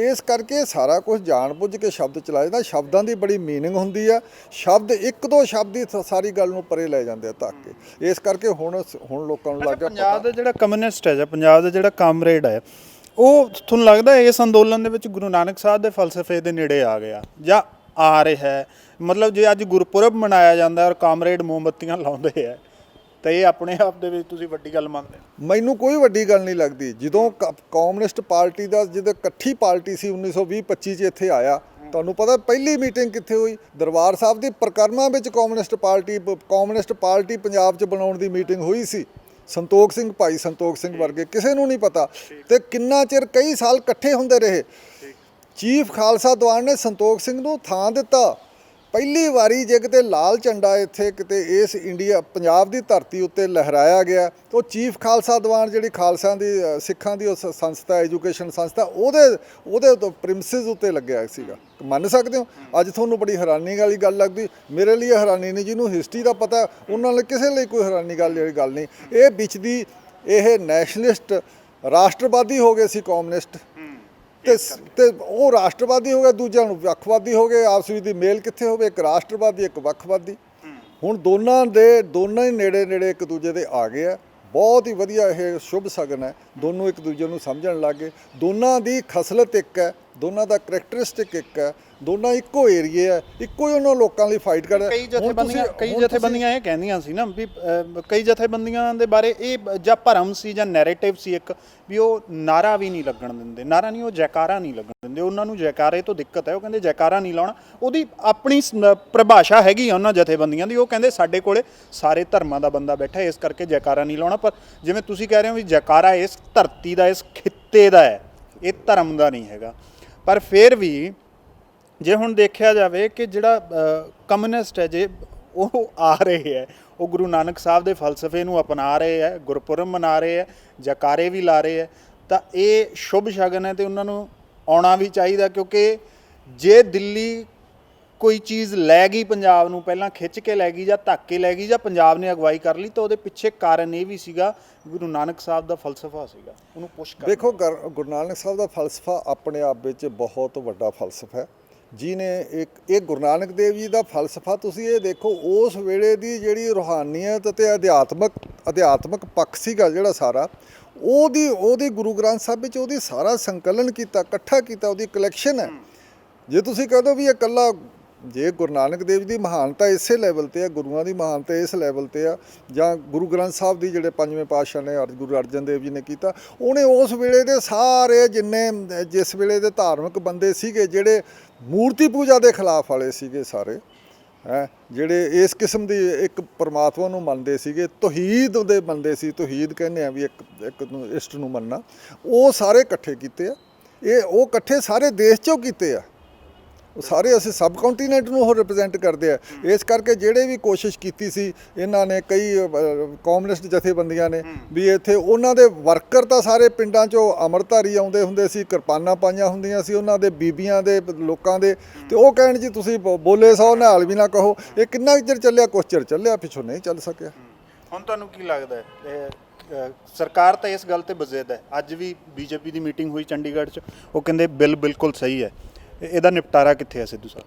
ਇਸ ਕਰਕੇ ਸਾਰਾ ਕੁਝ ਜਾਣ ਬੁੱਝ ਕੇ ਸ਼ਬਦ ਚਲਾਏ ਜਾਂਦਾ। ਸ਼ਬਦਾਂ ਦੀ ਬੜੀ ਮੀਨਿੰਗ ਹੁੰਦੀ ਆ, ਸ਼ਬਦ ਇੱਕ ਦੋ ਸ਼ਬਦ ਹੀ ਸਾਰੀ ਗੱਲ ਨੂੰ ਪਰੇ ਲੈ ਜਾਂਦੇ ਆ ਧੱਕ ਕੇ। ਇਸ ਕਰਕੇ ਹੁਣ ਲੋਕਾਂ ਨੂੰ ਲੱਗ ਗਿਆ ਪੰਜਾਬ ਦਾ ਜਿਹੜਾ ਕਮਿਊਨਿਸਟ ਹੈ ਜਾਂ ਪੰਜਾਬ ਦਾ ਜਿਹੜਾ ਕਾਮਰੇਡ ਹੈ, ਉਹ ਤੁਹਾਨੂੰ ਲੱਗਦਾ ਇਸ ਅੰਦੋਲਨ ਦੇ ਵਿੱਚ ਗੁਰੂ ਨਾਨਕ ਸਾਹਿਬ ਦੇ ਫਲਸਫੇ ਦੇ ਨੇੜੇ ਆ ਗਿਆ ਜਾਂ ਆ ਰਿਹਾ ਹੈ? ਮਤਲਬ ਜੇ ਅੱਜ ਗੁਰਪੁਰਬ ਮਨਾਇਆ ਜਾਂਦਾ ਔਰ ਕਾਮਰੇਡ ਮੋਮਬੱਤੀਆਂ ਲਾਉਂਦੇ ਆ ਤਾਂ ਇਹ ਆਪਣੇ ਆਪ ਦੇ ਵਿੱਚ ਤੁਸੀਂ ਵੱਡੀ ਗੱਲ ਮੰਨਦੇ ਹੋ? ਮੈਨੂੰ ਕੋਈ ਵੱਡੀ ਗੱਲ ਨਹੀਂ ਲੱਗਦੀ। ਜਦੋਂ ਕਮਿਊਨਿਸਟ ਪਾਰਟੀ ਦਾ ਜਦੋਂ ਇਕੱਠੀ ਪਾਰਟੀ ਸੀ 1920-25 'ਚ ਇੱਥੇ ਆਇਆ, ਤੁਹਾਨੂੰ ਪਤਾ ਪਹਿਲੀ ਮੀਟਿੰਗ ਕਿੱਥੇ ਹੋਈ? ਦਰਬਾਰ ਸਾਹਿਬ ਦੀ ਪਰਿਕਰਮਾ ਵਿੱਚ ਕਮਿਊਨਿਸਟ ਪਾਰਟੀ ਪੰਜਾਬ 'ਚ ਬਣਾਉਣ ਦੀ ਮੀਟਿੰਗ ਹੋਈ ਸੀ। ਭਾਈ ਸੰਤੋਖ ਸਿੰਘ ਵਰਗੇ ਕਿਸੇ ਨੂੰ ਨਹੀਂ ਪਤਾ। ਤੇ ਕਿੰਨਾ ਚਿਰ, ਕਈ ਸਾਲ ਇਕੱਠੇ ਹੁੰਦੇ ਰਹੇ। ਚੀਫ ਖਾਲਸਾ ਦੀਵਾਨ ਨੇ ਸੰਤੋਖ ਸਿੰਘ ਨੂੰ ਥਾਂ ਦਿੱਤਾ ਪਹਿਲੀ ਵਾਰੀ ਜੇ ਕਿਤੇ ਲਾਲ ਝੰਡਾ ਇੱਥੇ ਕਿਤੇ ਇਸ ਇੰਡੀਆ ਪੰਜਾਬ ਦੀ ਧਰਤੀ ਉੱਤੇ ਲਹਿਰਾਇਆ ਗਿਆ ਤਾਂ ਉਹ ਚੀਫ ਖਾਲਸਾ ਦੀਵਾਨ ਜਿਹੜੀ ਖਾਲਸਾ ਦੀ ਸਿੱਖਾਂ ਦੀ ਉਸ ਸੰਸਥਾ ਐਜੂਕੇਸ਼ਨ ਸੰਸਥਾ ਉਹਦੇ ਤੋਂ ਪ੍ਰਿੰਸਿਸ ਉੱਤੇ ਲੱਗਿਆ ਸੀਗਾ। ਮੰਨ ਸਕਦੇ ਹੋ? ਅੱਜ ਤੁਹਾਨੂੰ ਬੜੀ ਹੈਰਾਨੀ ਵਾਲੀ ਗੱਲ ਲੱਗਦੀ, ਮੇਰੇ ਲਈ ਹੈਰਾਨੀ ਨਹੀਂ, ਜਿਹਨੂੰ ਹਿਸਟਰੀ ਦਾ ਪਤਾ ਉਹਨਾਂ ਲਈ ਕਿਸੇ ਲਈ ਕੋਈ ਹੈਰਾਨੀ ਵਾਲੀ ਗੱਲ ਨਹੀਂ। ਇਹ ਵਿੱਚ ਦੀ ਇਹ ਨੈਸ਼ਨਲਿਸਟ ਰਾਸ਼ਟਰਵਾਦੀ ਹੋ ਗਏ ਸੀ, ਕਮਿਊਨਿਸਟ ਤੇ ਉਹ ਰਾਸ਼ਟਰਵਾਦੀ ਹੋ ਗਏ, ਦੂਜਿਆਂ ਨੂੰ ਵੱਖਵਾਦੀ ਹੋ ਗਏ। ਆਪਸ ਵਿੱਚ ਦੀ ਮੇਲ ਕਿੱਥੇ ਹੋਵੇ? ਇੱਕ ਰਾਸ਼ਟਰਵਾਦੀ ਇੱਕ ਵੱਖਵਾਦੀ। ਹੁਣ ਦੋਨਾਂ ਹੀ ਨੇੜੇ ਇੱਕ ਦੂਜੇ ਦੇ ਆ ਗਏ ਆ। ਬਹੁਤ ਹੀ ਵਧੀਆ ਇਹ ਸ਼ੁਭ ਸ਼ਗਨ ਹੈ। ਦੋਨੋਂ ਇੱਕ ਦੂਜੇ ਨੂੰ ਸਮਝਣ ਲੱਗ ਗਏ। ਦੋਨਾਂ ਦੀ ਖਸਲਤ ਇੱਕ ਹੈ, ਦੋਨਾਂ ਦਾ ਕਰੈਕਟਰਿਸਟਿਕ ਇੱਕ ਹੈ, ਦੋਨਾਂ ਇੱਕੋ ਏਰੀਏ ਹੈ, ਇੱਕੋ ਹੀ ਉਹਨਾਂ ਲੋਕਾਂ ਲਈ ਫਾਈਟ ਕਰ ਰਹੇ। ਕਈ ਜਥੇਬੰਦੀਆਂ ਇਹ ਕਹਿੰਦੀਆਂ ਸੀ ਨਾ ਵੀ ਕਈ ਜਥੇਬੰਦੀਆਂ ਦੇ ਬਾਰੇ ਇਹ ਜਾਂ ਭਰਮ ਸੀ ਜਾਂ ਨੈਰੇਟਿਵ ਸੀ ਇੱਕ, ਵੀ ਉਹ ਨਾਰਾ ਵੀ ਨਹੀਂ ਲੱਗਣ ਦਿੰਦੇ, ਨਾਰਾ ਨਹੀਂ, ਉਹ ਜੈਕਾਰਾ ਨਹੀਂ ਲੱਗਣ ਦਿੰਦੇ। ਉਹਨਾਂ ਨੂੰ ਜੈਕਾਰੇ ਤੋਂ ਦਿੱਕਤ ਹੈ, ਉਹ ਕਹਿੰਦੇ ਜੈਕਾਰਾ ਨਹੀਂ ਲਾਉਣਾ। ਉਹਦੀ ਆਪਣੀ ਪਰਿਭਾਸ਼ਾ ਹੈਗੀ ਆ ਉਹਨਾਂ ਜਥੇਬੰਦੀਆਂ ਦੀ। ਉਹ ਕਹਿੰਦੇ ਸਾਡੇ ਕੋਲੇ ਸਾਰੇ ਧਰਮਾਂ ਦਾ ਬੰਦਾ ਬੈਠਾ, ਇਸ ਕਰਕੇ ਜੈਕਾਰਾ ਨਹੀਂ ਲਾਉਣਾ। ਪਰ ਜਿਵੇਂ ਤੁਸੀਂ ਕਹਿ ਰਹੇ ਹੋ ਵੀ ਜੈਕਾਰਾ ਇਸ ਧਰਤੀ ਦਾ, ਇਸ ਖਿੱਤੇ ਦਾ ਹੈ, ਇਹ ਧਰਮ ਦਾ ਨਹੀਂ ਹੈਗਾ। ਪਰ ਫਿਰ ਵੀ ਜੇ ਹੁਣ ਦੇਖਿਆ ਜਾਵੇ ਕਿ ਜਿਹੜਾ ਕਮਿਊਨਿਸਟ ਹੈ, ਜੇ ਉਹ ਆ ਰਹੇ ਹੈ, ਉਹ ਗੁਰੂ ਨਾਨਕ ਸਾਹਿਬ ਦੇ ਫਲਸਫੇ ਨੂੰ ਅਪਣਾ ਰਹੇ ਹੈ, ਗੁਰਪੁਰਬ ਮਨਾ ਰਹੇ ਹੈ, ਜੈਕਾਰੇ ਵੀ ਲਾ ਰਹੇ ਹੈ, ਤਾਂ ਇਹ ਸ਼ੁਭ ਸ਼ਗਨ ਹੈ ਤੇ ਉਹਨਾਂ ਨੂੰ ਆਉਣਾ ਵੀ ਚਾਹੀਦਾ। ਕਿਉਂਕਿ ਜੇ ਦਿੱਲੀ ਕੋਈ ਚੀਜ਼ ਲੈ ਗਈ ਪੰਜਾਬ ਨੂੰ, ਪਹਿਲਾਂ ਖਿੱਚ ਕੇ ਲੈ ਗਈ ਜਾਂ ਧੱਕ ਕੇ ਲੈ ਗਈ ਜਾਂ ਪੰਜਾਬ ਨੇ ਅਗਵਾਈ ਕਰ ਲਈ, ਤਾਂ ਉਹਦੇ ਪਿੱਛੇ ਕਾਰਨ ਇਹ ਵੀ ਸੀਗਾ, ਗੁਰੂ ਨਾਨਕ ਸਾਹਿਬ ਦਾ ਫਲਸਫਾ ਸੀਗਾ, ਉਹਨੂੰ ਪੁਸ਼ ਕਰ। ਦੇਖੋ, ਗੁਰੂ ਨਾਨਕ ਸਾਹਿਬ ਦਾ ਫਲਸਫਾ ਆਪਣੇ ਆਪ ਵਿੱਚ ਬਹੁਤ ਵੱਡਾ ਫਲਸਫਾ ਹੈ। ਜਿਹਨੇ ਇਹ ਗੁਰੂ ਨਾਨਕ ਦੇਵ ਜੀ ਦਾ ਫਲਸਫਾ ਤੁਸੀਂ ਇਹ ਦੇਖੋ, ਉਸ ਵੇਲੇ ਦੀ ਜਿਹੜੀ ਰੂਹਾਨੀਅਤ ਅਤੇ ਅਧਿਆਤਮਕ ਪੱਖ ਸੀਗਾ ਜਿਹੜਾ ਸਾਰਾ, ਉਹਦੀ ਗੁਰੂ ਗ੍ਰੰਥ ਸਾਹਿਬ ਵਿੱਚ ਉਹਦੀ ਸਾਰਾ ਸੰਕਲਨ ਕੀਤਾ, ਇਕੱਠਾ ਕੀਤਾ, ਉਹਦੀ ਕਲੈਕਸ਼ਨ ਹੈ। ਜੇ ਤੁਸੀਂ ਕਹਿ ਦਿਓ ਵੀ ਇਹ ਇਕੱਲਾ, ਜੇ ਗੁਰੂ ਨਾਨਕ ਦੇਵ ਜੀ ਦੀ ਮਹਾਨਤਾ ਇਸੇ ਲੈਵਲ 'ਤੇ ਆ, ਗੁਰੂਆਂ ਦੀ ਮਹਾਨਤਾ ਇਸ ਲੈਵਲ 'ਤੇ ਆ, ਜਾਂ ਗੁਰੂ ਗ੍ਰੰਥ ਸਾਹਿਬ ਦੀ ਜਿਹੜੇ ਪੰਜਵੇਂ ਪਾਤਸ਼ਾਹ ਨੇ ਗੁਰੂ ਅਰਜਨ ਦੇਵ ਜੀ ਨੇ ਕੀਤਾ, ਉਹਨੇ ਉਸ ਵੇਲੇ ਦੇ ਸਾਰੇ ਜਿਸ ਵੇਲੇ ਦੇ ਧਾਰਮਿਕ ਬੰਦੇ ਸੀਗੇ, ਜਿਹੜੇ ਮੂਰਤੀ ਪੂਜਾ ਦੇ ਖਿਲਾਫ ਵਾਲੇ ਸੀਗੇ ਸਾਰੇ, ਜਿਹੜੇ ਇਸ ਕਿਸਮ ਦੀ ਇੱਕ ਪਰਮਾਤਮਾ ਨੂੰ ਮੰਨਦੇ ਸੀਗੇ, ਤੌਹੀਦ ਦੇ ਮੰਨਦੇ ਸੀ, ਤੌਹੀਦ ਕਹਿੰਦੇ ਆ ਵੀ ਇੱਕ ਨੂੰ ਇਸ਼ਟ ਨੂੰ ਮੰਨਣਾ, ਉਹ ਸਾਰੇ ਇਕੱਠੇ ਕੀਤੇ ਆ। ਉਹ ਇਕੱਠੇ ਸਾਰੇ ਦੇਸ਼ 'ਚੋਂ ਕੀਤੇ ਆ। ਉਹ ਸਾਰੇ ਅਸੀਂ ਸਬ ਕੰਟੀਨੈਂਟ ਨੂੰ ਉਹ ਰਿਪਰੈਜ਼ੈਂਟ ਕਰਦੇ ਆ। ਇਸ ਕਰਕੇ ਜਿਹੜੇ ਵੀ ਕੋਸ਼ਿਸ਼ ਕੀਤੀ ਸੀ ਇਹਨਾਂ ਨੇ, ਕਈ ਕਮਿਊਨਿਸਟ ਜਥੇਬੰਦੀਆਂ ਨੇ, ਵੀ ਇੱਥੇ ਉਹਨਾਂ ਦੇ ਵਰਕਰ ਤਾਂ ਸਾਰੇ ਪਿੰਡਾਂ 'ਚੋਂ ਅੰਮ੍ਰਿਤਧਾਰੀ ਆਉਂਦੇ ਹੁੰਦੇ ਸੀ, ਕਿਰਪਾਨਾਂ ਪਾਈਆਂ ਹੁੰਦੀਆਂ ਸੀ ਉਹਨਾਂ ਦੇ ਬੀਬੀਆਂ ਦੇ, ਲੋਕਾਂ ਦੇ, ਤੇ ਉਹ ਕਹਿਣ ਜੀ ਤੁਸੀਂ ਬੋਲੇ ਸੌ ਨਿਹਾਲ ਵੀ ਨਾ ਕਹੋ। ਇਹ ਕਿੰਨਾ ਚਿਰ ਚੱਲਿਆ? ਕੁਛ ਚਿਰ ਚੱਲਿਆ, ਪਿੱਛੋਂ ਨਹੀਂ ਚੱਲ ਸਕਿਆ। ਹੁਣ ਤੁਹਾਨੂੰ ਕੀ ਲੱਗਦਾ ਹੈ? ਸਰਕਾਰ ਤਾਂ ਇਸ ਗੱਲ ਤੇ ਬਜ਼ਿੱਦ ਹੈ। ਅੱਜ ਵੀ ਬੀਜੇਪੀ ਦੀ ਮੀਟਿੰਗ ਹੋਈ ਚੰਡੀਗੜ੍ਹ 'ਚ, ਉਹ ਕਹਿੰਦੇ ਬਿੱਲ ਬਿਲਕੁਲ ਸਹੀ ਹੈ, ਇਹਦਾ ਨਿਪਟਾਰਾ ਕਿੱਥੇ ਹੈ ਸਿੱਧੂ ਸਾਹਿਬ?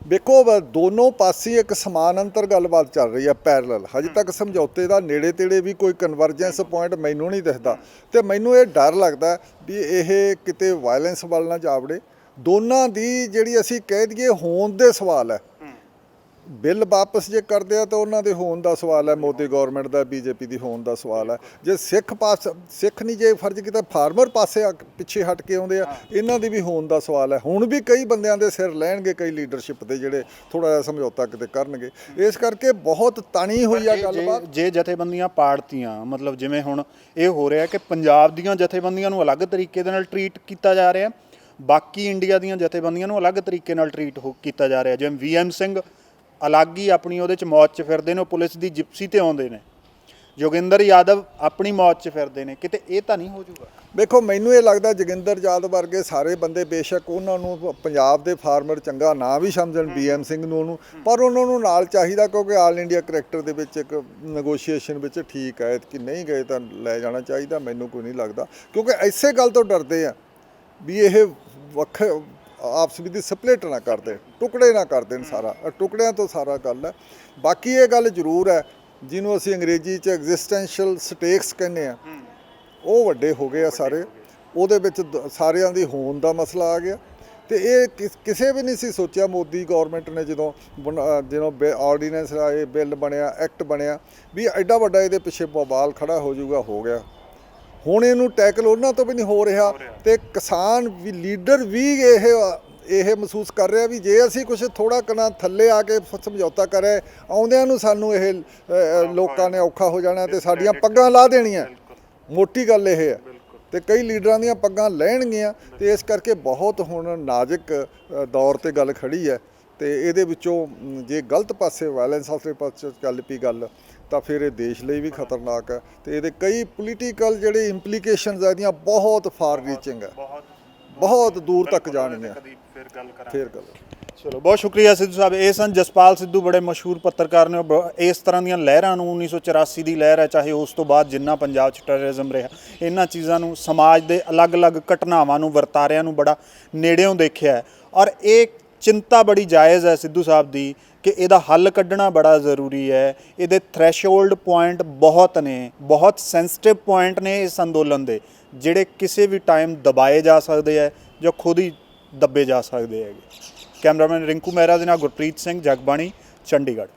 ਦੇਖੋ, ਦੋਨੋਂ ਪਾਸੇ ਇੱਕ ਸਮਾਨਾਂਤਰ ਗੱਲਬਾਤ ਚੱਲ ਰਹੀ ਹੈ, ਪੈਰਲਲ। ਹਜੇ ਤੱਕ ਸਮਝੌਤੇ ਦਾ ਨੇੜੇ ਤੇੜੇ ਵੀ ਕੋਈ ਕਨਵਰਜੈਂਸ ਪੁਆਇੰਟ ਮੈਨੂੰ ਨਹੀਂ ਦਿਖਦਾ, ਤੇ ਮੈਨੂੰ ਇਹ ਡਰ ਲੱਗਦਾ ਵੀ ਇਹ ਕਿਤੇ ਵਾਇਲੈਂਸ ਵੱਲ ਨਾ ਜਾ ਵੜੇ। ਦੋਨਾਂ ਦੀ ਜਿਹੜੀ ਅਸੀਂ ਕਹਿ ਦਈਏ ਹੋਂਦ ਦੇ ਸਵਾਲ ਹੈ। ਬਿੱਲ ਵਾਪਸ ਜੇ ਕਰਦੇ ਆ ਤਾਂ ਉਹਨਾਂ ਦੇ ਹੋਣ ਦਾ ਸਵਾਲ ਹੈ, ਮੋਦੀ ਗੌਰਮੈਂਟ ਦਾ, ਬੀਜੇਪੀ ਦੀ ਹੋਣ ਦਾ ਸਵਾਲ ਹੈ। ਜੇ ਸਿੱਖ ਨਹੀਂ ਜੇ ਫਰਜ਼ ਕੀਤਾ, ਫਾਰਮਰ ਪਾਸੇ ਪਿੱਛੇ ਹਟ ਕੇ ਆਉਂਦੇ ਆ, ਇਹਨਾਂ ਦੀ ਵੀ ਹੋਣ ਦਾ ਸਵਾਲ ਹੈ। ਹੁਣ ਵੀ ਕਈ ਬੰਦਿਆਂ ਦੇ ਸਿਰ ਲੈਣਗੇ, ਕਈ ਲੀਡਰਸ਼ਿਪ ਦੇ, ਜਿਹੜੇ ਥੋੜ੍ਹਾ ਜਿਹਾ ਸਮਝੌਤਾ ਕਿਤੇ ਕਰਨਗੇ। ਇਸ ਕਰਕੇ ਬਹੁਤ ਤਣੀ ਹੋਈ ਆ ਗੱਲਬਾਤ। ਜੇ ਜਥੇਬੰਦੀਆਂ ਪਾੜਤੀਆਂ, ਮਤਲਬ ਜਿਵੇਂ ਹੁਣ ਇਹ ਹੋ ਰਿਹਾ ਕਿ ਪੰਜਾਬ ਦੀਆਂ ਜਥੇਬੰਦੀਆਂ ਨੂੰ ਅਲੱਗ ਤਰੀਕੇ ਦੇ ਨਾਲ ਟਰੀਟ ਕੀਤਾ ਜਾ ਰਿਹਾ, ਬਾਕੀ ਇੰਡੀਆ ਦੀਆਂ ਜਥੇਬੰਦੀਆਂ ਨੂੰ ਅਲੱਗ ਤਰੀਕੇ ਨਾਲ ਟਰੀਟ ਕੀਤਾ ਜਾ ਰਿਹਾ। ਜਿਵੇਂ VM ਸਿੰਘ ਅਲੱਗ ਹੀ ਆਪਣੀ ਉਹਦੇ 'ਚ ਮੌਤ 'ਚ ਫਿਰਦੇ ਨੇ, ਉਹ ਪੁਲਿਸ ਦੀ ਜਿਪਸੀ 'ਤੇ ਆਉਂਦੇ ਨੇ। ਜੋਗਿੰਦਰ ਯਾਦਵ ਆਪਣੀ ਮੌਤ 'ਚ ਫਿਰਦੇ ਨੇ। ਕਿਤੇ ਇਹ ਤਾਂ ਨਹੀਂ ਹੋ ਜਾਊਗਾ? ਦੇਖੋ, ਮੈਨੂੰ ਇਹ ਲੱਗਦਾ ਜੋਗਿੰਦਰ ਯਾਦਵ ਵਰਗੇ ਸਾਰੇ ਬੰਦੇ, ਬੇਸ਼ੱਕ ਉਹਨਾਂ ਨੂੰ ਪੰਜਾਬ ਦੇ ਫਾਰਮਰ ਚੰਗਾ ਨਾ ਵੀ ਸਮਝਣ, BM ਸਿੰਘ ਨੂੰ, ਉਹਨੂੰ, ਪਰ ਉਹਨਾਂ ਨੂੰ ਨਾਲ ਚਾਹੀਦਾ, ਕਿਉਂਕਿ ਆਲ ਇੰਡੀਆ ਕਰੈਕਟਰ ਦੇ ਵਿੱਚ ਇੱਕ ਨੈਗੋਸ਼ੀਏਸ਼ਨ ਵਿੱਚ ਠੀਕ ਹੈ ਕਿ ਨਹੀਂ ਗਏ ਤਾਂ ਲੈ ਜਾਣਾ ਚਾਹੀਦਾ। ਮੈਨੂੰ ਕੋਈ ਨਹੀਂ ਲੱਗਦਾ, ਕਿਉਂਕਿ ਇਸੇ ਗੱਲ ਤੋਂ ਡਰਦੇ ਆ ਵੀ ਇਹ ਆਪਸ ਵਿੱਚ ਦੀ ਸਪਲਿਟ ਨਾ ਕਰ ਦੇਣ, ਟੁਕੜੇ ਨਾ ਕਰ ਦੇਣ। ਸਾਰਾ ਟੁਕੜਿਆਂ ਤੋਂ ਸਾਰਾ ਗੱਲ ਹੈ। ਬਾਕੀ ਇਹ ਗੱਲ ਜ਼ਰੂਰ ਹੈ, ਜਿਹਨੂੰ ਅਸੀਂ ਅੰਗਰੇਜ਼ੀ 'ਚ ਐਗਜ਼ਿਸਟੈਂਸ਼ੀਅਲ ਸਟੇਕਸ ਕਹਿੰਦੇ ਆ, ਉਹ ਵੱਡੇ ਹੋ ਗਏ ਆ ਸਾਰੇ। ਉਹਦੇ ਵਿੱਚ ਸਾਰਿਆਂ ਦੀ ਹੋਣ ਦਾ ਮਸਲਾ ਆ ਗਿਆ। ਤੇ ਇਹ ਕਿਸੇ ਵੀ ਨਹੀਂ ਸੀ ਸੋਚਿਆ, ਮੋਦੀ ਗੌਰਮੈਂਟ ਨੇ ਜਦੋਂ ਆਰਡੀਨੈਂਸ ਆਏ, ਬਿੱਲ ਬਣਿਆ, ਐਕਟ ਬਣਿਆ, ਵੀ ਐਡਾ ਵੱਡਾ ਇਹਦੇ ਪਿੱਛੇ ਬਵਾਲ ਖੜਾ ਹੋ ਜਾਊਗਾ। ਹੋ ਗਿਆ। ਹੁਣ ਇਹਨੂੰ ਟੈਕਲ ਉਹਨਾਂ ਤੋਂ ਵੀ ਨਹੀਂ ਹੋ ਰਿਹਾ, ਤੇ ਕਿਸਾਨ ਵੀ, ਲੀਡਰ ਵੀ ਇਹ ਮਹਿਸੂਸ ਕਰ ਰਿਹਾ ਵੀ ਜੇ ਅਸੀਂ ਕੁਛ ਥੋੜ੍ਹਾ ਕਨਾ ਥੱਲੇ ਆ ਕੇ ਸਮਝੌਤਾ ਕਰੇ, ਆਉਂਦਿਆਂ ਨੂੰ ਸਾਨੂੰ ਇਹ ਲੋਕਾਂ ਨੇ ਔਖਾ ਹੋ ਜਾਣਾ ਤੇ ਸਾਡੀਆਂ ਪੱਗਾਂ ਲਾ ਦੇਣੀਆਂ। ਮੋਟੀ ਗੱਲ ਇਹ ਹੈ, ਤੇ ਕਈ ਲੀਡਰਾਂ ਦੀਆਂ ਪੱਗਾਂ ਲੈਣਗੀਆਂ। ਤੇ ਇਸ ਕਰਕੇ ਬਹੁਤ ਹੁਣ ਨਾਜ਼ੁਕ ਦੌਰ 'ਤੇ ਗੱਲ ਖੜੀ ਹੈ। ਤੇ ਇਹਦੇ ਵਿੱਚੋਂ ਜੇ ਗਲਤ ਪਾਸੇ ਵਾਇਲੈਂਸ ਵਾਲੇ ਪਾਸੇ ਚੱਲ ਪਈ ਗੱਲ ਤਾਂ ਫਿਰ ਇਹ ਦੇਸ਼ ਲਈ ਵੀ ਖਤਰਨਾਕ ਹੈ ਤੇ ਇਹਦੇ ਕਈ ਪੋਲੀਟੀਕਲ ਜਿਹੜੇ ਇੰਪਲੀਕੇਸ਼ਨਸ ਆ ਇਹਦੀਆਂ ਬਹੁਤ ਫਾਰ ਰੀਚਿੰਗ ਹੈ, ਬਹੁਤ ਦੂਰ ਤੱਕ ਜਾਣਗੀਆਂ। ਫਿਰ ਗੱਲ ਚਲੋ ਬਹੁਤ ਸ਼ੁਕਰੀਆ ਸਿੱਧੂ ਸਾਹਿਬ। ਇਹ ਸਨ ਜਸਪਾਲ ਸਿੱਧੂ, ਬੜੇ ਮਸ਼ਹੂਰ ਪੱਤਰਕਾਰ ਨੇ। ਇਸ ਤਰ੍ਹਾਂ ਦੀਆਂ ਲਹਿਰਾਂ ਨੂੰ 1984 ਦੀ ਲਹਿਰ ਹੈ, ਚਾਹੇ ਉਸ ਤੋਂ ਬਾਅਦ ਜਿੰਨਾ ਪੰਜਾਬ 'ਚ ਟੈਰਰਿਜ਼ਮ ਰਿਹਾ, ਇਹਨਾਂ ਚੀਜ਼ਾਂ ਨੂੰ, ਸਮਾਜ ਦੇ ਅਲੱਗ-ਅਲੱਗ ਘਟਨਾਵਾਂ ਨੂੰ, ਵਰਤਾਰਿਆਂ ਨੂੰ ਬੜਾ ਨੇੜਿਓਂ ਦੇਖਿਆ ਹੈ। ਔਰ ਇਹ ਚਿੰਤਾ ਬੜੀ ਜਾਇਜ਼ ਹੈ ਸਿੱਧੂ ਸਾਹਿਬ ਦੀ ਕਿ ਇਹਦਾ ਹੱਲ ਕੱਢਣਾ ਬੜਾ ਜ਼ਰੂਰੀ ਹੈ। ਇਹਦੇ ਥ੍ਰੈਸ਼ਹੋਲਡ ਪੁਆਇੰਟ ਬਹੁਤ ਨੇ, ਬਹੁਤ ਸੈਂਸਿਟਿਵ ਪੁਆਇੰਟ ਨੇ ਇਸ ਅੰਦੋਲਨ ਦੇ, ਜਿਹੜੇ ਕਿਸੇ ਵੀ ਟਾਈਮ ਦਬਾਏ ਜਾ ਸਕਦੇ ਹੈ ਜਾਂ ਖੁਦ ਹੀ ਦੱਬੇ ਜਾ ਸਕਦੇ ਹੈਗੇ। ਕੈਮਰਾਮੈਨ ਰਿੰਕੂ ਮਹਿਰਾ ਦੇ ਨਾਲ ਗੁਰਪ੍ਰੀਤ ਸਿੰਘ, ਜਗਬਾਣੀ, ਚੰਡੀਗੜ੍ਹ।